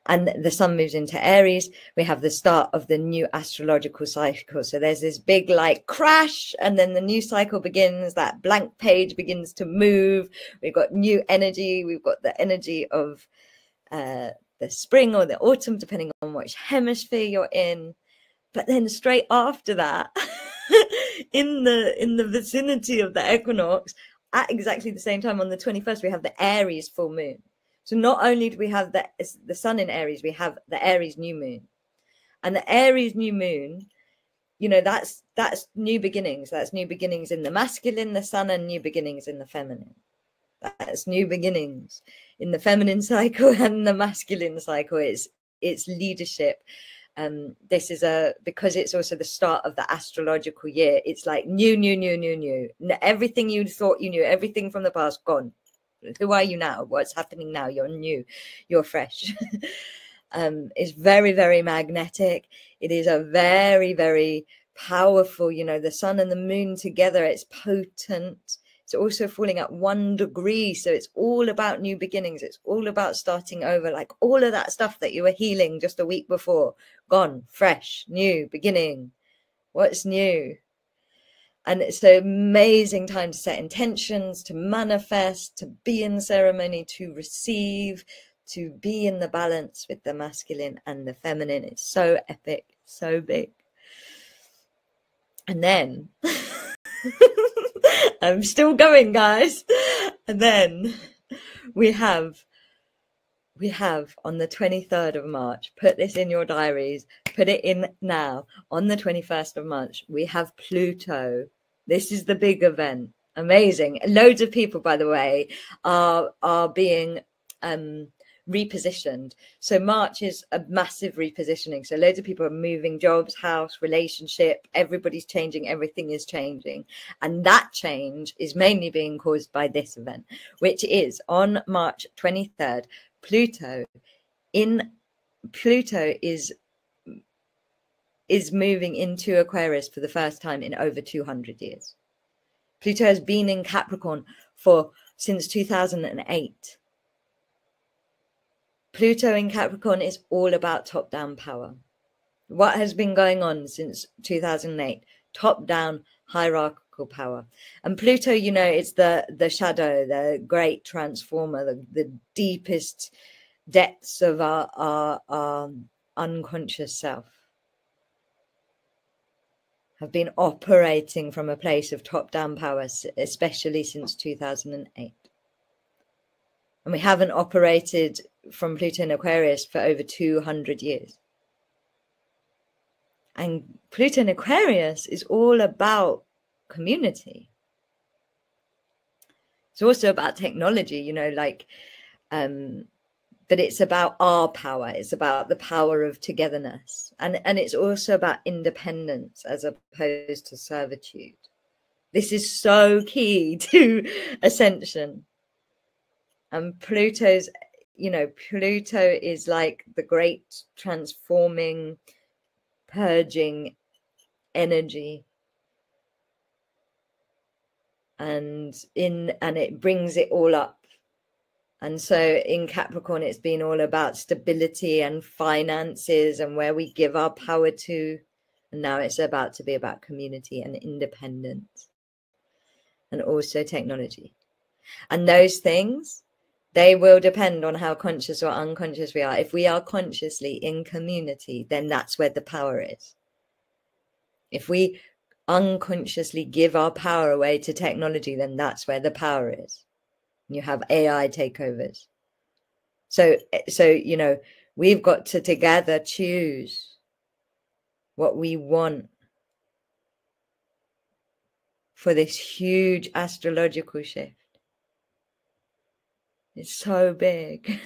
Speaker 1: And the sun moves into Aries. We have the start of the new astrological cycle. So there's this big like crash, and then the new cycle begins. That blank page begins to move. We've got new energy. We've got the energy of the spring or the autumn, depending on which hemisphere you're in. But then straight after that in the vicinity of the equinox, at exactly the same time on the 21st, we have the Aries full moon. So not only do we have the sun in Aries, we have the Aries new moon. And the Aries new moon, you know, that's new beginnings. That's new beginnings in the masculine, the sun, and new beginnings in the feminine. That's new beginnings in the feminine cycle and the masculine cycle. It's leadership. This is because it's also the start of the astrological year. It's like new. Everything you thought you knew, everything from the past, gone. Who are you now? What's happening now? You're new, you're fresh. It's very, very magnetic. It is a very, very powerful, you know, the sun and the moon together. It's potent. It's also falling at 1 degree. So it's all about new beginnings. It's all about starting over, like all of that stuff that you were healing just a week before. Gone, fresh, new, beginning. What's new? And it's an amazing time to set intentions, to manifest, to be in ceremony, to receive, to be in the balance with the masculine and the feminine. It's so epic, so big. And then... I'm still going, guys. And then we have on the 23rd of March, put this in your diaries, put it in now. On the 21st of March, we have Pluto. This is the big event. Amazing. Loads of people, by the way, are being repositioned. So March is a massive repositioning. So loads of people are moving jobs, house, relationship. Everybody's changing. Everything is changing. And that change is mainly being caused by this event, which is on March 23rd. Pluto is moving into Aquarius for the first time in over 200 years. Pluto has been in Capricorn since 2008. Pluto in Capricorn is all about top-down power. What has been going on since 2008? Top-down hierarchical power. And Pluto, you know, it's the shadow, the great transformer, the deepest depths of our unconscious self. Have been operating from a place of top-down power, especially since 2008. And we haven't operated from Pluto in Aquarius for over 200 years. And Pluto in Aquarius is all about community. It's also about technology, you know, like, but it's about our power. It's about the power of togetherness. And it's also about independence as opposed to servitude. This is so key to ascension. And Pluto's, you know, Pluto is like the great transforming, purging energy. And it brings it all up. And so in Capricorn, it's been all about stability and finances and where we give our power to. And now it's about to be about community and independence. And also technology. And those things, they will depend on how conscious or unconscious we are. If we are consciously in community, then that's where the power is. If we unconsciously give our power away to technology, then that's where the power is. You have AI takeovers. So, you know, we've got to together choose what we want for this huge astrological shift. It's so big.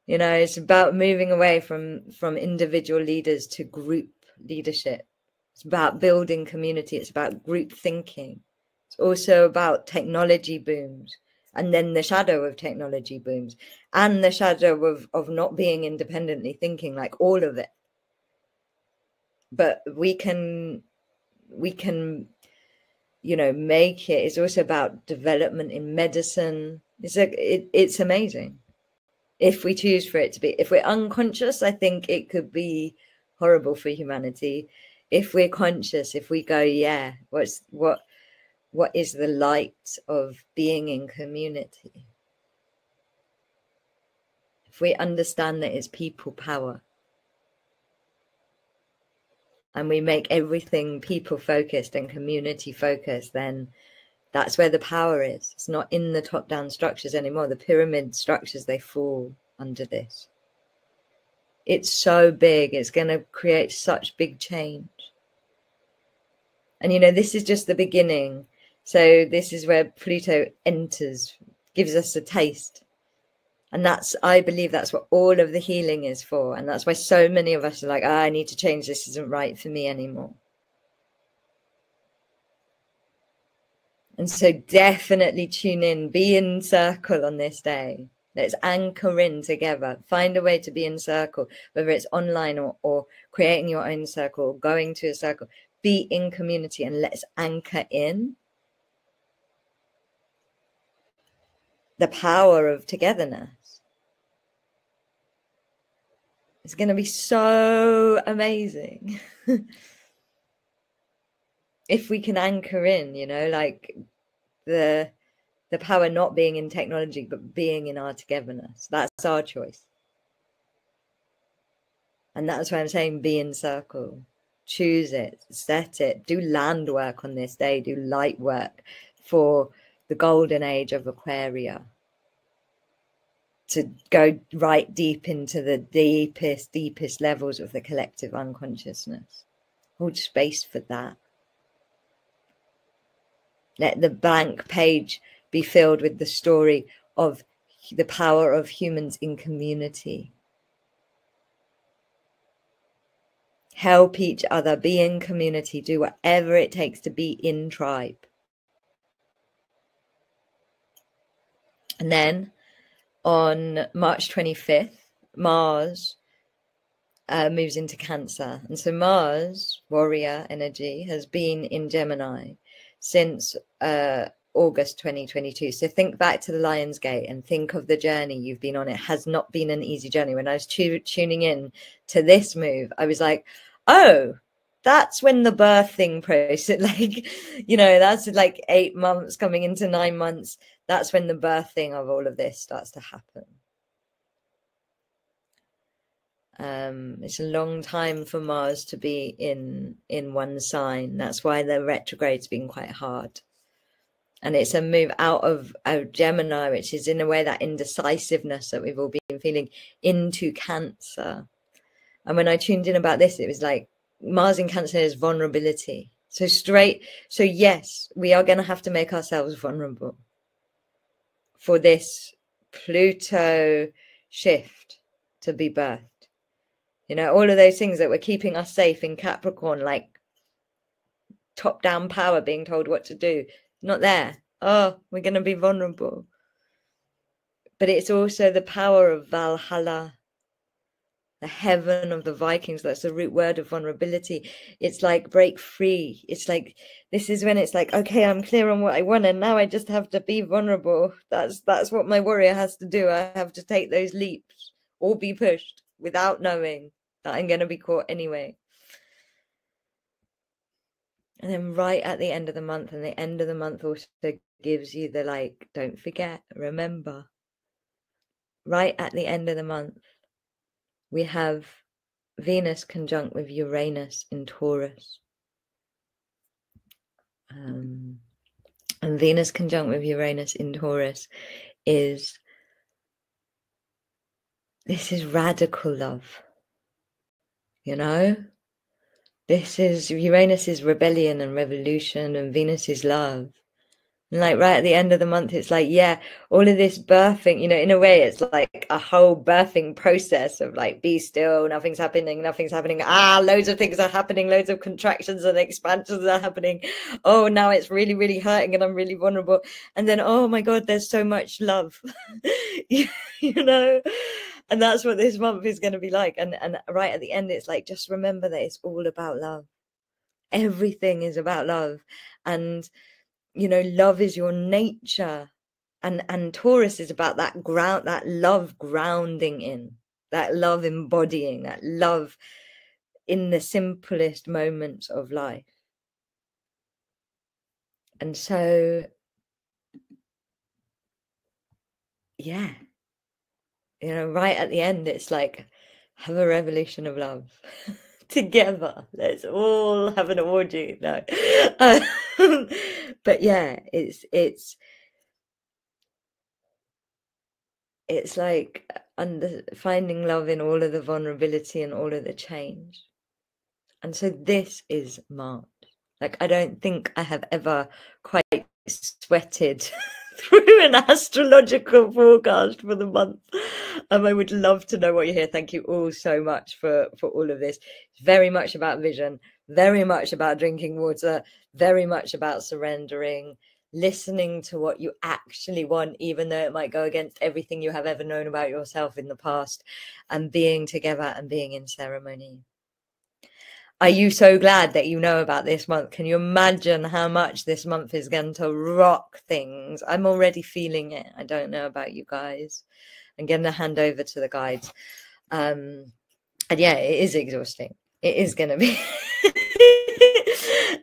Speaker 1: You know, it's about moving away from individual leaders to group leadership. It's about building community. It's about group thinking. It's also about technology booms, and then the shadow of technology booms, and the shadow of not being independently thinking, like all of it. But we can, you know, make it. It's also about development in medicine. It's amazing. If we choose for it to be, if we're unconscious, I think it could be horrible for humanity. If we're conscious, if we go, yeah, what is the light of being in community? If we understand that it's people power, and we make everything people focused and community focused, then that's where the power is. It's not in the top-down structures anymore. The pyramid structures, they fall under this. It's so big. It's going to create such big change. And, you know, this is just the beginning. So this is where Pluto enters, gives us a taste. And that's, I believe that's what all of the healing is for. And that's why so many of us are like, I need to change. This isn't right for me anymore. And so definitely tune in, be in circle on this day. Let's anchor in together. Find a way to be in circle, whether it's online or creating your own circle, or going to a circle. Be in community and let's anchor in the power of togetherness. It's going to be so amazing. If we can anchor in, you know, like the power not being in technology, but being in our togetherness. That's our choice. And that's why I'm saying be in circle. Choose it, set it, do land work on this day, do light work for the golden age of Aquaria. To go right deep into the deepest levels of the collective unconsciousness. Hold space for that. Let the blank page be filled with the story of the power of humans in community. Help each other, be in community, do whatever it takes to be in tribe. And then on March 25th, Mars moves into Cancer. And so Mars, warrior energy, has been in Gemini since August 2022. So think back to the Lion's Gate and think of the journey you've been on. It has not been an easy journey. When I was tuning in to this move, I was like, oh, that's when the birthing process, like, you know, that's like 8 months coming into 9 months. That's when the birthing of all of this starts to happen. It's a long time for Mars to be in one sign. That's why the retrograde's been quite hard. And it's a move out of Gemini, which is in a way that indecisiveness that we've all been feeling, into Cancer. And when I tuned in about this, it was like Mars in Cancer is vulnerability. So yes, we are going to have to make ourselves vulnerable for this Pluto shift to be birthed. You know, all of those things that were keeping us safe in Capricorn, like top-down power being told what to do, not there. Oh, we're going to be vulnerable. But it's also the power of Valhalla, the heaven of the Vikings. That's the root word of vulnerability. It's like break free. It's like, this is when it's like, okay, I'm clear on what I want, and now I just have to be vulnerable. That's what my warrior has to do. I have to take those leaps or be pushed without knowing that I'm going to be caught anyway. And then right at the end of the month, and the end of the month also gives you the, like, don't forget, remember. Right at the end of the month, we have Venus conjunct with Uranus in Taurus. And Venus conjunct with Uranus in Taurus this is radical love. You know? This is Uranus is rebellion and revolution, and Venus is love. And like right at the end of the month, it's like, yeah, all of this birthing, you know, in a way, it's like a whole birthing process of like, be still, nothing's happening. Loads of things are happening, loads of contractions and expansions are happening. Oh, now it's really, really hurting and I'm really vulnerable. And then, oh my God, there's so much love, you know? And that's what this month is going to be like. And right at the end, it's like, just remember that it's all about love. Everything is about love. And you know, love is your nature, and Taurus is about that ground, that love grounding in, that love embodying, that love in the simplest moments of life. And so, yeah, you know, right at the end, it's like, have a revolution of love. together. Let's all have an orgy. No. But yeah, it's like finding love in all of the vulnerability and all of the change. And so this is March. Like, I don't think I have ever quite sweated through an astrological forecast for the month. I would love to know what you hear. Thank you all so much for all of this. It's very much about vision, very much about drinking water, very much about surrendering, listening to what you actually want, even though it might go against everything you have ever known about yourself in the past, and being together and being in ceremony. Are you so glad that you know about this month? Can you imagine how much this month is going to rock things? I'm already feeling it. I don't know about you guys. I'm going to hand over to the guides. And yeah, it is exhausting. It is going to be.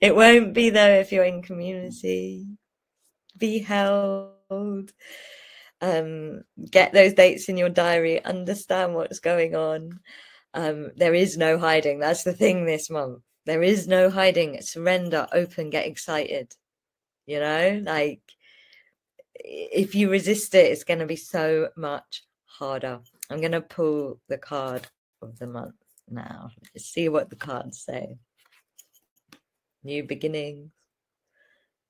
Speaker 1: It won't be though if you're in community. Be held. Get those dates in your diary. Understand what's going on. There is no hiding. That's the thing this month. There is no hiding. Surrender, open, get excited. You know, like if you resist it, it's going to be so much harder. I'm going to pull the card of the month now. Let's see what the cards say. New beginnings.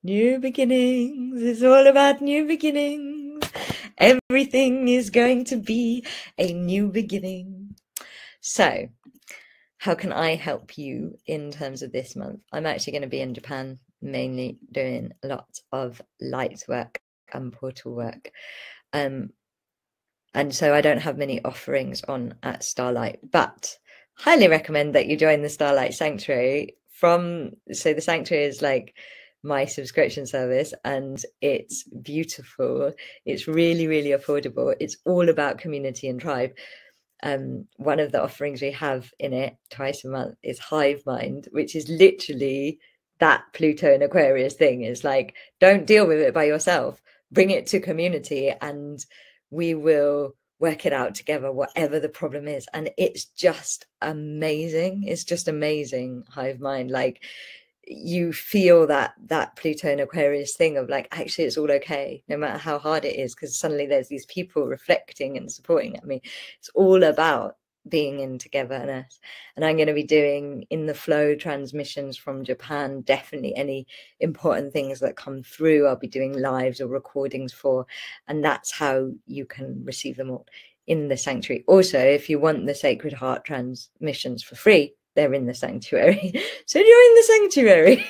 Speaker 1: New beginnings. It's all about new beginnings. Everything is going to be a new beginning. So, how can I help you in terms of this month? I'm actually going to be in Japan, mainly doing lots of light work and portal work. And so I don't have many offerings on at Starlight, but highly recommend that you join the Starlight Sanctuary. So the Sanctuary is like my subscription service, and it's beautiful. It's really, really affordable. It's all about community and tribe. One of the offerings we have in it twice a month is Hive Mind, which is literally that Pluto and Aquarius thing. Is like, don't deal with it by yourself, bring it to community, and we will work it out together, whatever the problem is. And it's just amazing. It's just amazing, Hive Mind. Like, you feel that Pluto and Aquarius thing of like, actually it's all okay no matter how hard it is, because suddenly there's these people reflecting and supporting at me. It's all about being in togetherness. And I'm going to be doing in the flow transmissions from Japan. Definitely any important things that come through, I'll be doing lives or recordings for, and that's how you can receive them all in the sanctuary. Also, if you want the Sacred Heart transmissions for free, they're in the sanctuary. So join the sanctuary.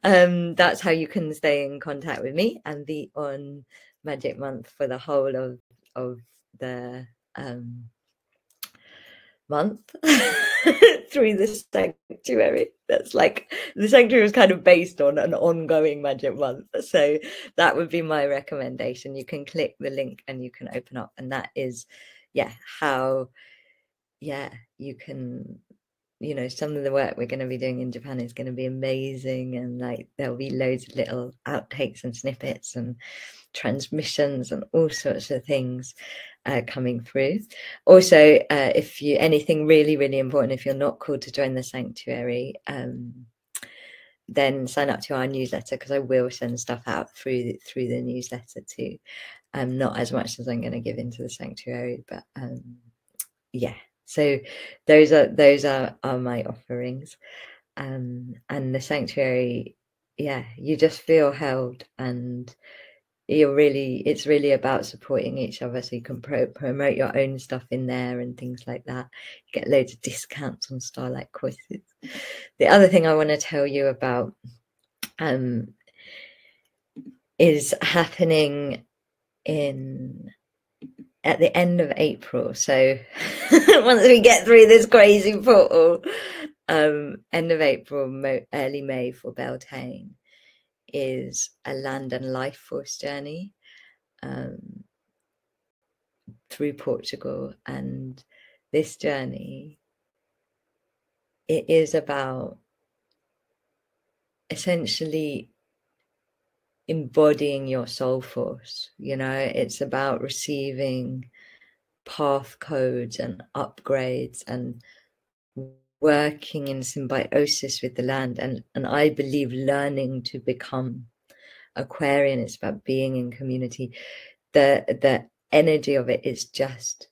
Speaker 1: That's how you can stay in contact with me and be on Magic Month for the whole of the month through the sanctuary. That's like, the sanctuary was kind of based on an ongoing Magic Month. So that would be my recommendation. You can click the link and you can open up, and that is, how, you can, some of the work we're going to be doing in Japan is going to be amazing, and like there'll be loads of little outtakes and snippets and transmissions and all sorts of things coming through. Also, if you anything really, really important, if you're not called to join the sanctuary, then sign up to our newsletter, because I will send stuff out through the newsletter too. Not as much as I'm going to give into the sanctuary, but so those are my offerings. And the sanctuary, you just feel held, and it's really about supporting each other, so you can promote your own stuff in there and things like that. You get loads of discounts on Starlight courses. The other thing I want to tell you about is happening at the end of April. So once we get through this crazy portal, end of April, early May for Beltane is a land and life force journey through Portugal. And this journey, it is about essentially embodying your soul force. It's about receiving path codes and upgrades and working in symbiosis with the land, and I believe learning to become Aquarian is about being in community. The energy of it is just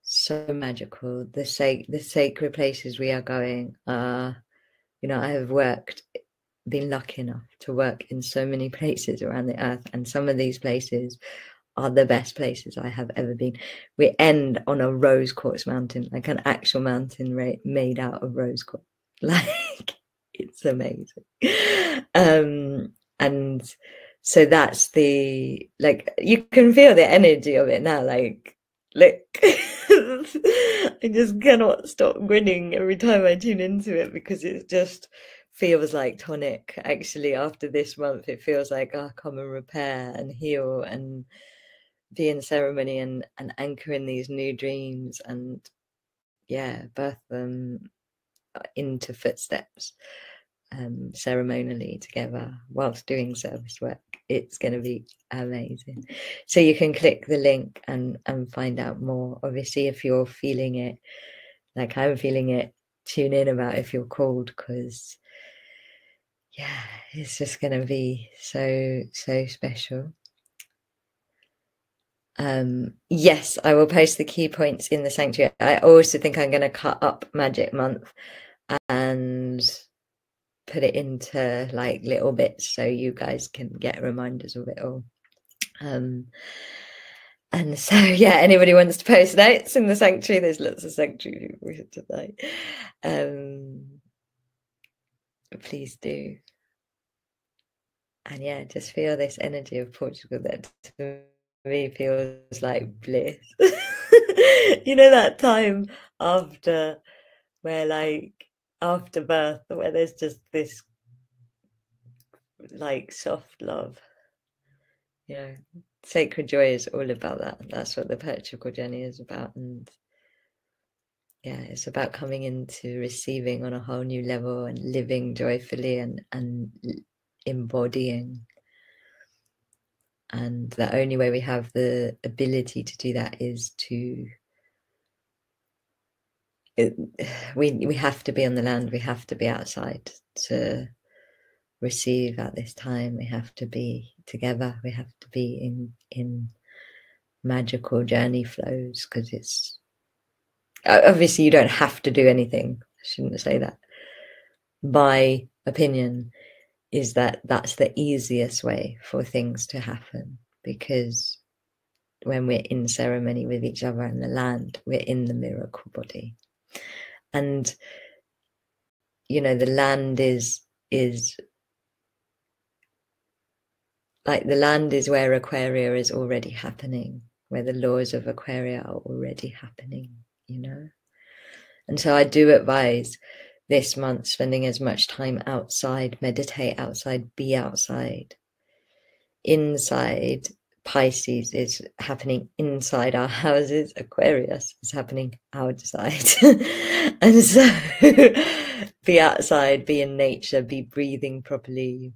Speaker 1: so magical. The sacred places we are going are, you know, I have been lucky enough to work in so many places around the earth, and some of these places are the best places I have ever been. We end on a rose quartz mountain, like an actual mountain made out of rose quartz. Like, it's amazing. And so that's like, you can feel the energy of it now. Like, look, I just cannot stop grinning every time I tune into it, because it just feels like tonic. Actually, after this month, it feels like, oh, come and repair and heal and be in ceremony and anchor in these new dreams, and birth them into footsteps, ceremonially together whilst doing service work. It's going to be amazing. So you can click the link and find out more. Obviously, if you're feeling it like I'm feeling it, tune in about if you're called, because it's just going to be so special. Yes, I will post the key points in the sanctuary. I also think I'm going to cut up Magic Month and put it into like little bits so you guys can get reminders of it all. And so, anybody wants to post notes in the sanctuary, there's lots of sanctuary people tonight. Please do. And just feel this energy of Portugal that to me feels like bliss. You know, that time after birth, where there's just this like soft love. You know, sacred joy is all about that. That's what the Portugal journey is about. And it's about coming into receiving on a whole new level and living joyfully and embodying. And the only way we have the ability to do that is we have to be on the land. We have to be outside to receive at this time. We have to be together. We have to be in magical journey flows, because it's obviously you don't have to do anything. I shouldn't say that. My opinion is that that's the easiest way for things to happen, because when we're in ceremony with each other and the land, we're in the miracle body. And you know, the land is like, the land is where Aquaria is already happening, where the laws of Aquaria are already happening, you know. And so I do advise this month spending as much time outside, meditate outside, be outside. Inside, Pisces is happening inside our houses. Aquarius is happening outside. And so be outside, be in nature, be breathing properly.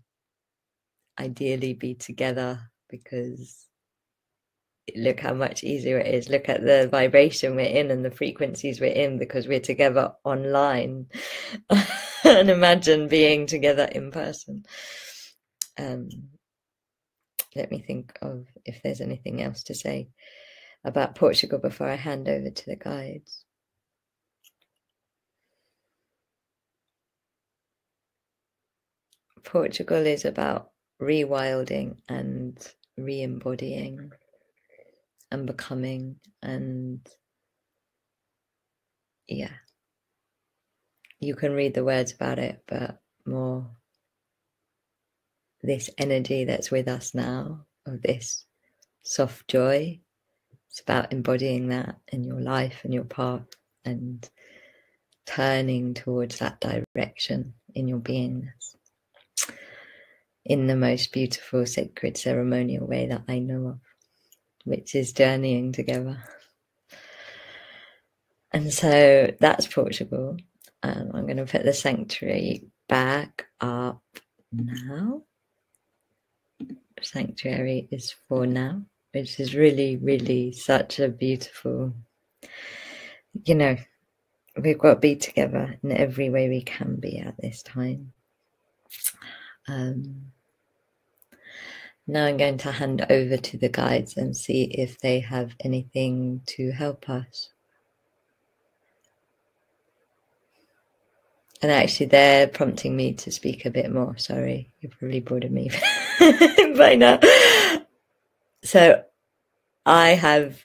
Speaker 1: Ideally be together, because look how much easier it is. Look at the vibration we're in and the frequencies we're in, because we're together online. And imagine being together in person. Let me think of if there's anything else to say about Portugal before I hand over to the guides. Portugal is about rewilding and re-embodying and becoming, and you can read the words about it, but more this energy that's with us now, of this soft joy. It's about embodying that in your life and your path, and turning towards that direction in your beingness in the most beautiful, sacred, ceremonial way that I know of, which is journeying together. And so that's Portugal. I'm going to put the sanctuary back up now. Sanctuary is for now, which is really, really such a beautiful, you know, we've got to be together in every way we can be at this time. Now I'm going to hand over to the guides and see if they have anything to help us. And actually, they're prompting me to speak a bit more. Sorry, you're probably bored of me by now. So I have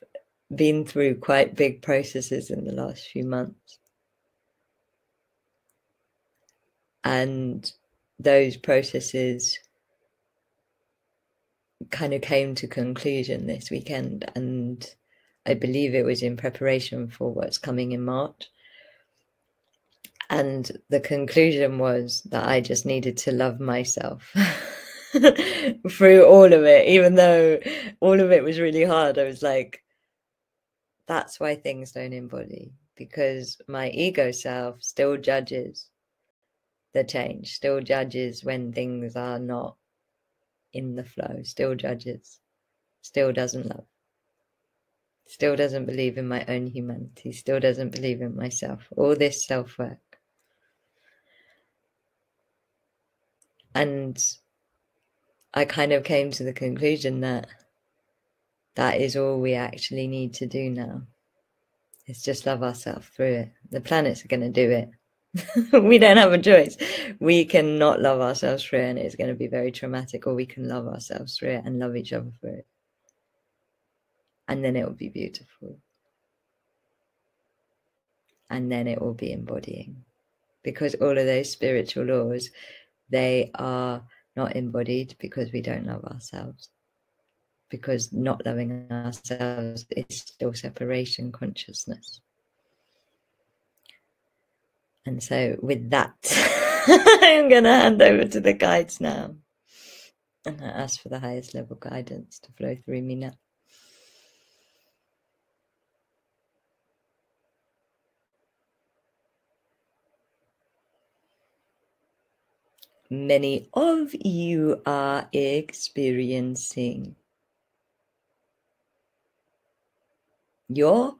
Speaker 1: been through quite big processes in the last few months. And those processes kind of came to conclusion this weekend, and I believe it was in preparation for what's coming in March. And the conclusion was that I just needed to love myself through all of it, even though all of it was really hard. I was like, that's why things don't embody, because my ego self still judges the change, still judges when things are not in the flow, still judges, still doesn't love, still doesn't believe in my own humanity, still doesn't believe in myself, all this self-work. And I kind of came to the conclusion that that is all we actually need to do now. It's just love ourselves through it. The planets are going to do it. We don't have a choice. We cannot love ourselves through it, and it's going to be very traumatic, or we can love ourselves through it and love each other through it. And then it will be beautiful. And then it will be embodying. Because all of those spiritual laws, they are not embodied because we don't love ourselves. Because not loving ourselves is still separation consciousness. And so with that, I'm going to hand over to the guides now. And I ask for the highest level guidance to flow through me now. Many of you are experiencing your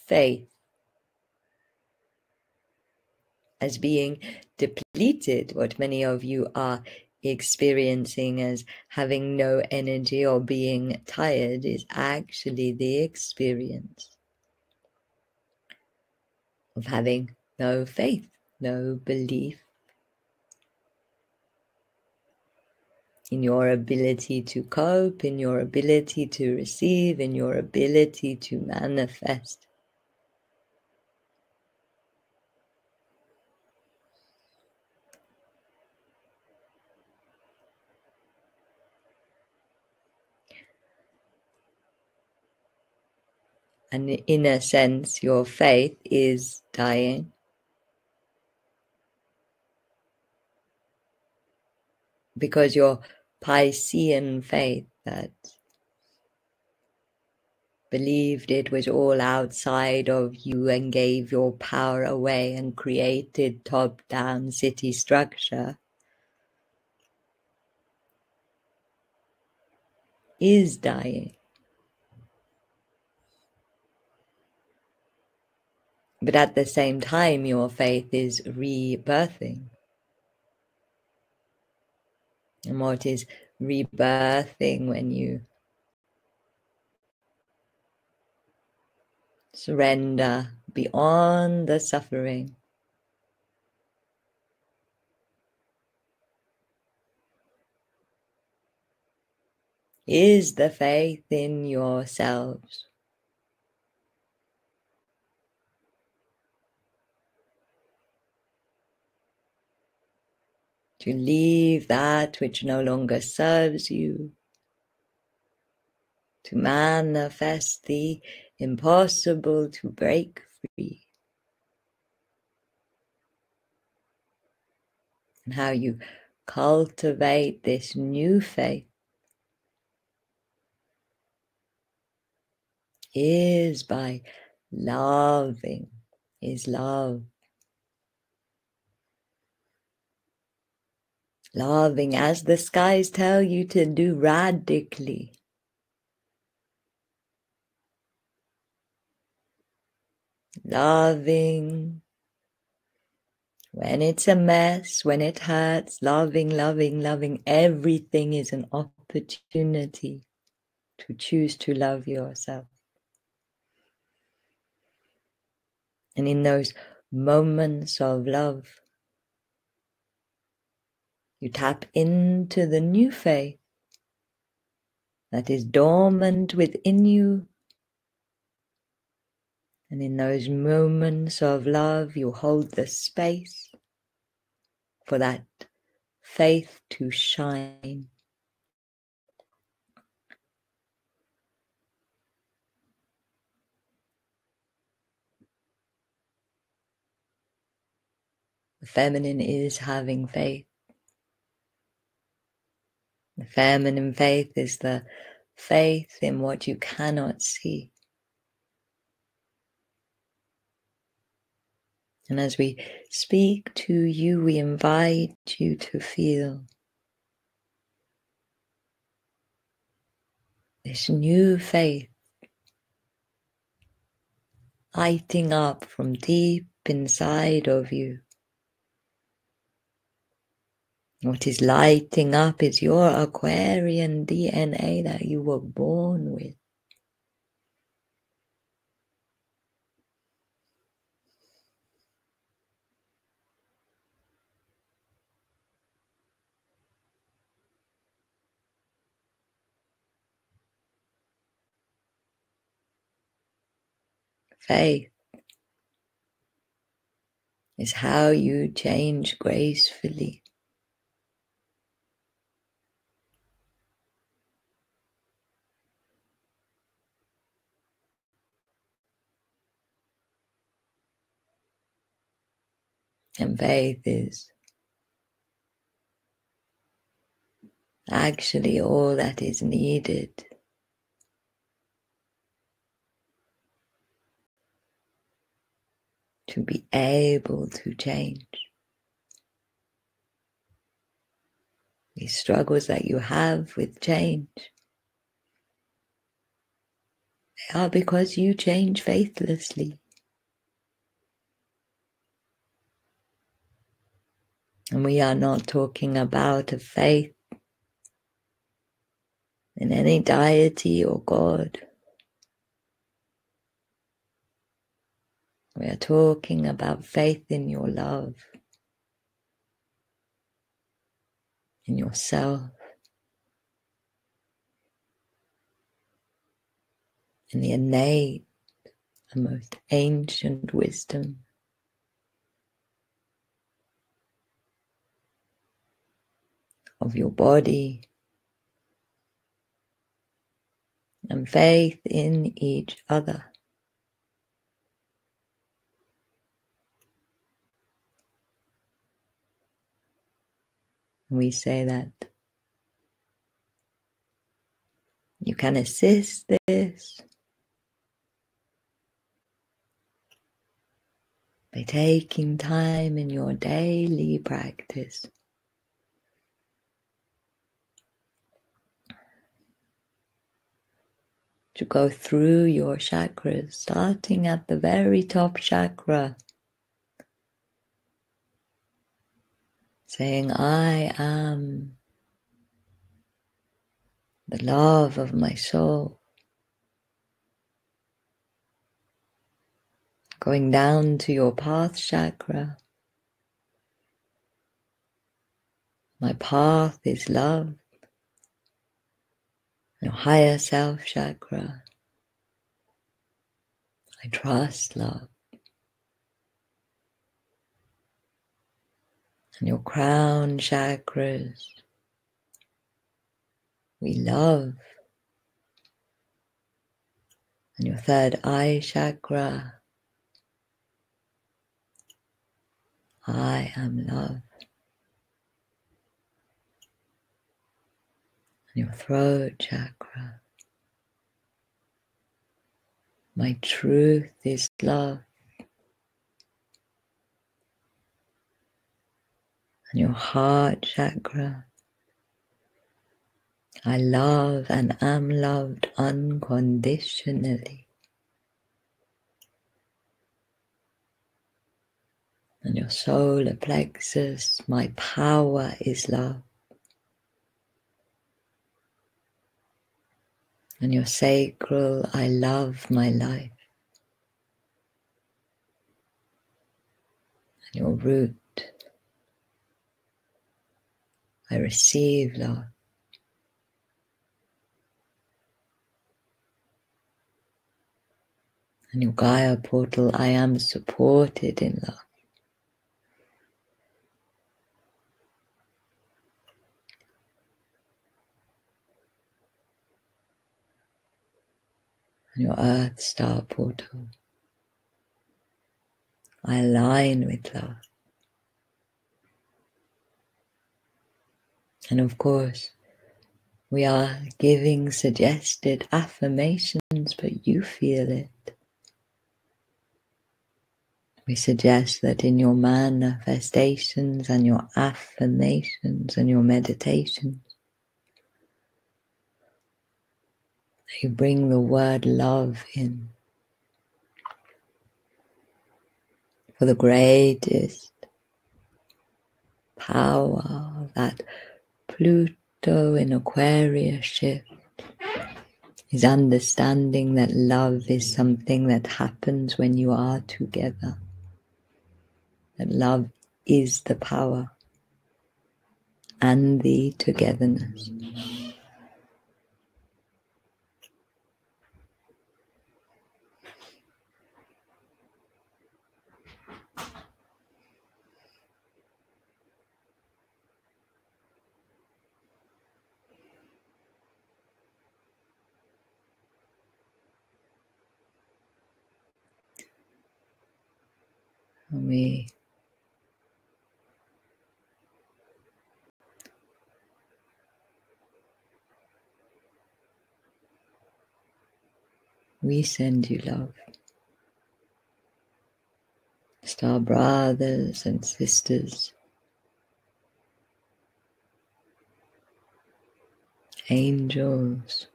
Speaker 1: faith as being depleted. What many of you are experiencing as having no energy or being tired is actually the experience of having no faith, no belief in your ability to cope, in your ability to receive, in your ability to manifest. And in a sense, your faith is dying. Because your Piscean faith that believed it was all outside of you and gave your power away and created top-down city structure is dying. But at the same time, your faith is rebirthing. And what is rebirthing when you surrender beyond the suffering? Is the faith in yourselves. To leave that which no longer serves you, to manifest the impossible, to break free. And how you cultivate this new faith is by loving, is love. Loving as the skies tell you to do radically. Loving When it's a mess, when it hurts, loving, loving, loving, everything is an opportunity to choose to love yourself. And in those moments of love, you tap into the new faith that is dormant within you. And in those moments of love, you hold the space for that faith to shine. The feminine is having faith. The feminine faith is the faith in what you cannot see. And as we speak to you, we invite you to feel this new faith lighting up from deep inside of you. What is lighting up is your Aquarian DNA that you were born with. Faith is how you change gracefully. And faith is actually all that is needed to be able to change. These struggles that you have with change, they are because you change faithlessly. And we are not talking about a faith in any deity or God. We are talking about faith in your love, in yourself, in the innate and most ancient wisdom of your body, and faith in each other. We say that you can assist this by taking time in your daily practice to go through your chakras, starting at the very top chakra, saying, I am the love of my soul. Going down to your path chakra, my path is love. Your higher self chakra, I trust love. And your crown chakras, we love. And your third eye chakra, I am love. And your throat chakra, my truth is love. And your heart chakra, I love and am loved unconditionally. And your solar plexus, my power is love. And your sacral, I love my life. And your root, I receive love. And your Gaia portal, I am supported in love. And your Earth star portal, I align with love. And of course, we are giving suggested affirmations, but you feel it. We suggest that in your manifestations and your affirmations and your meditations, you bring the word love in. For the greatest power of that Pluto in Aquarius shift is understanding that love is something that happens when you are together. That love is the power and the togetherness. And we send you love. Star brothers and sisters, angels,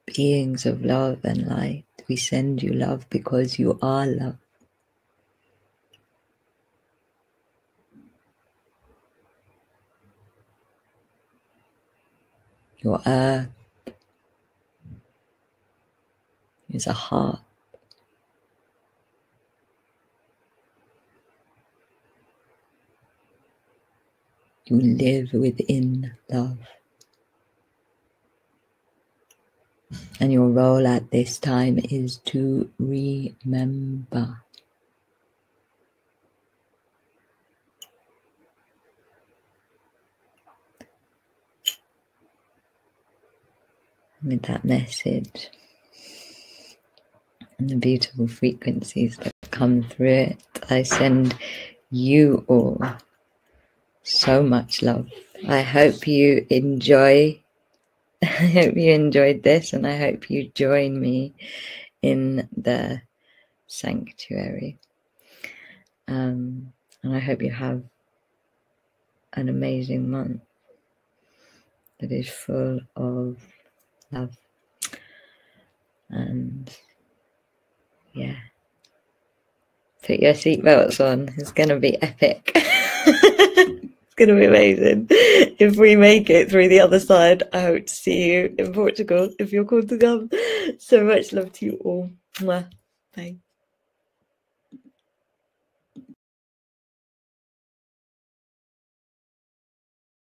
Speaker 1: beings of love and light, we send you love because you are love. Your earth is a heart. You live within love. And your role at this time is to remember. With that message and the beautiful frequencies that come through it, I send you all so much love. I hope you enjoy. I hope you enjoyed this, and I hope you join me in the sanctuary. And I hope you have an amazing month that is full of love. And yeah, put your seatbelts on. It's going to be epic. It's going to be amazing. If we make it through the other side, I hope to see you in Portugal if you're called to come. So much love to you all. Mwah. Bye.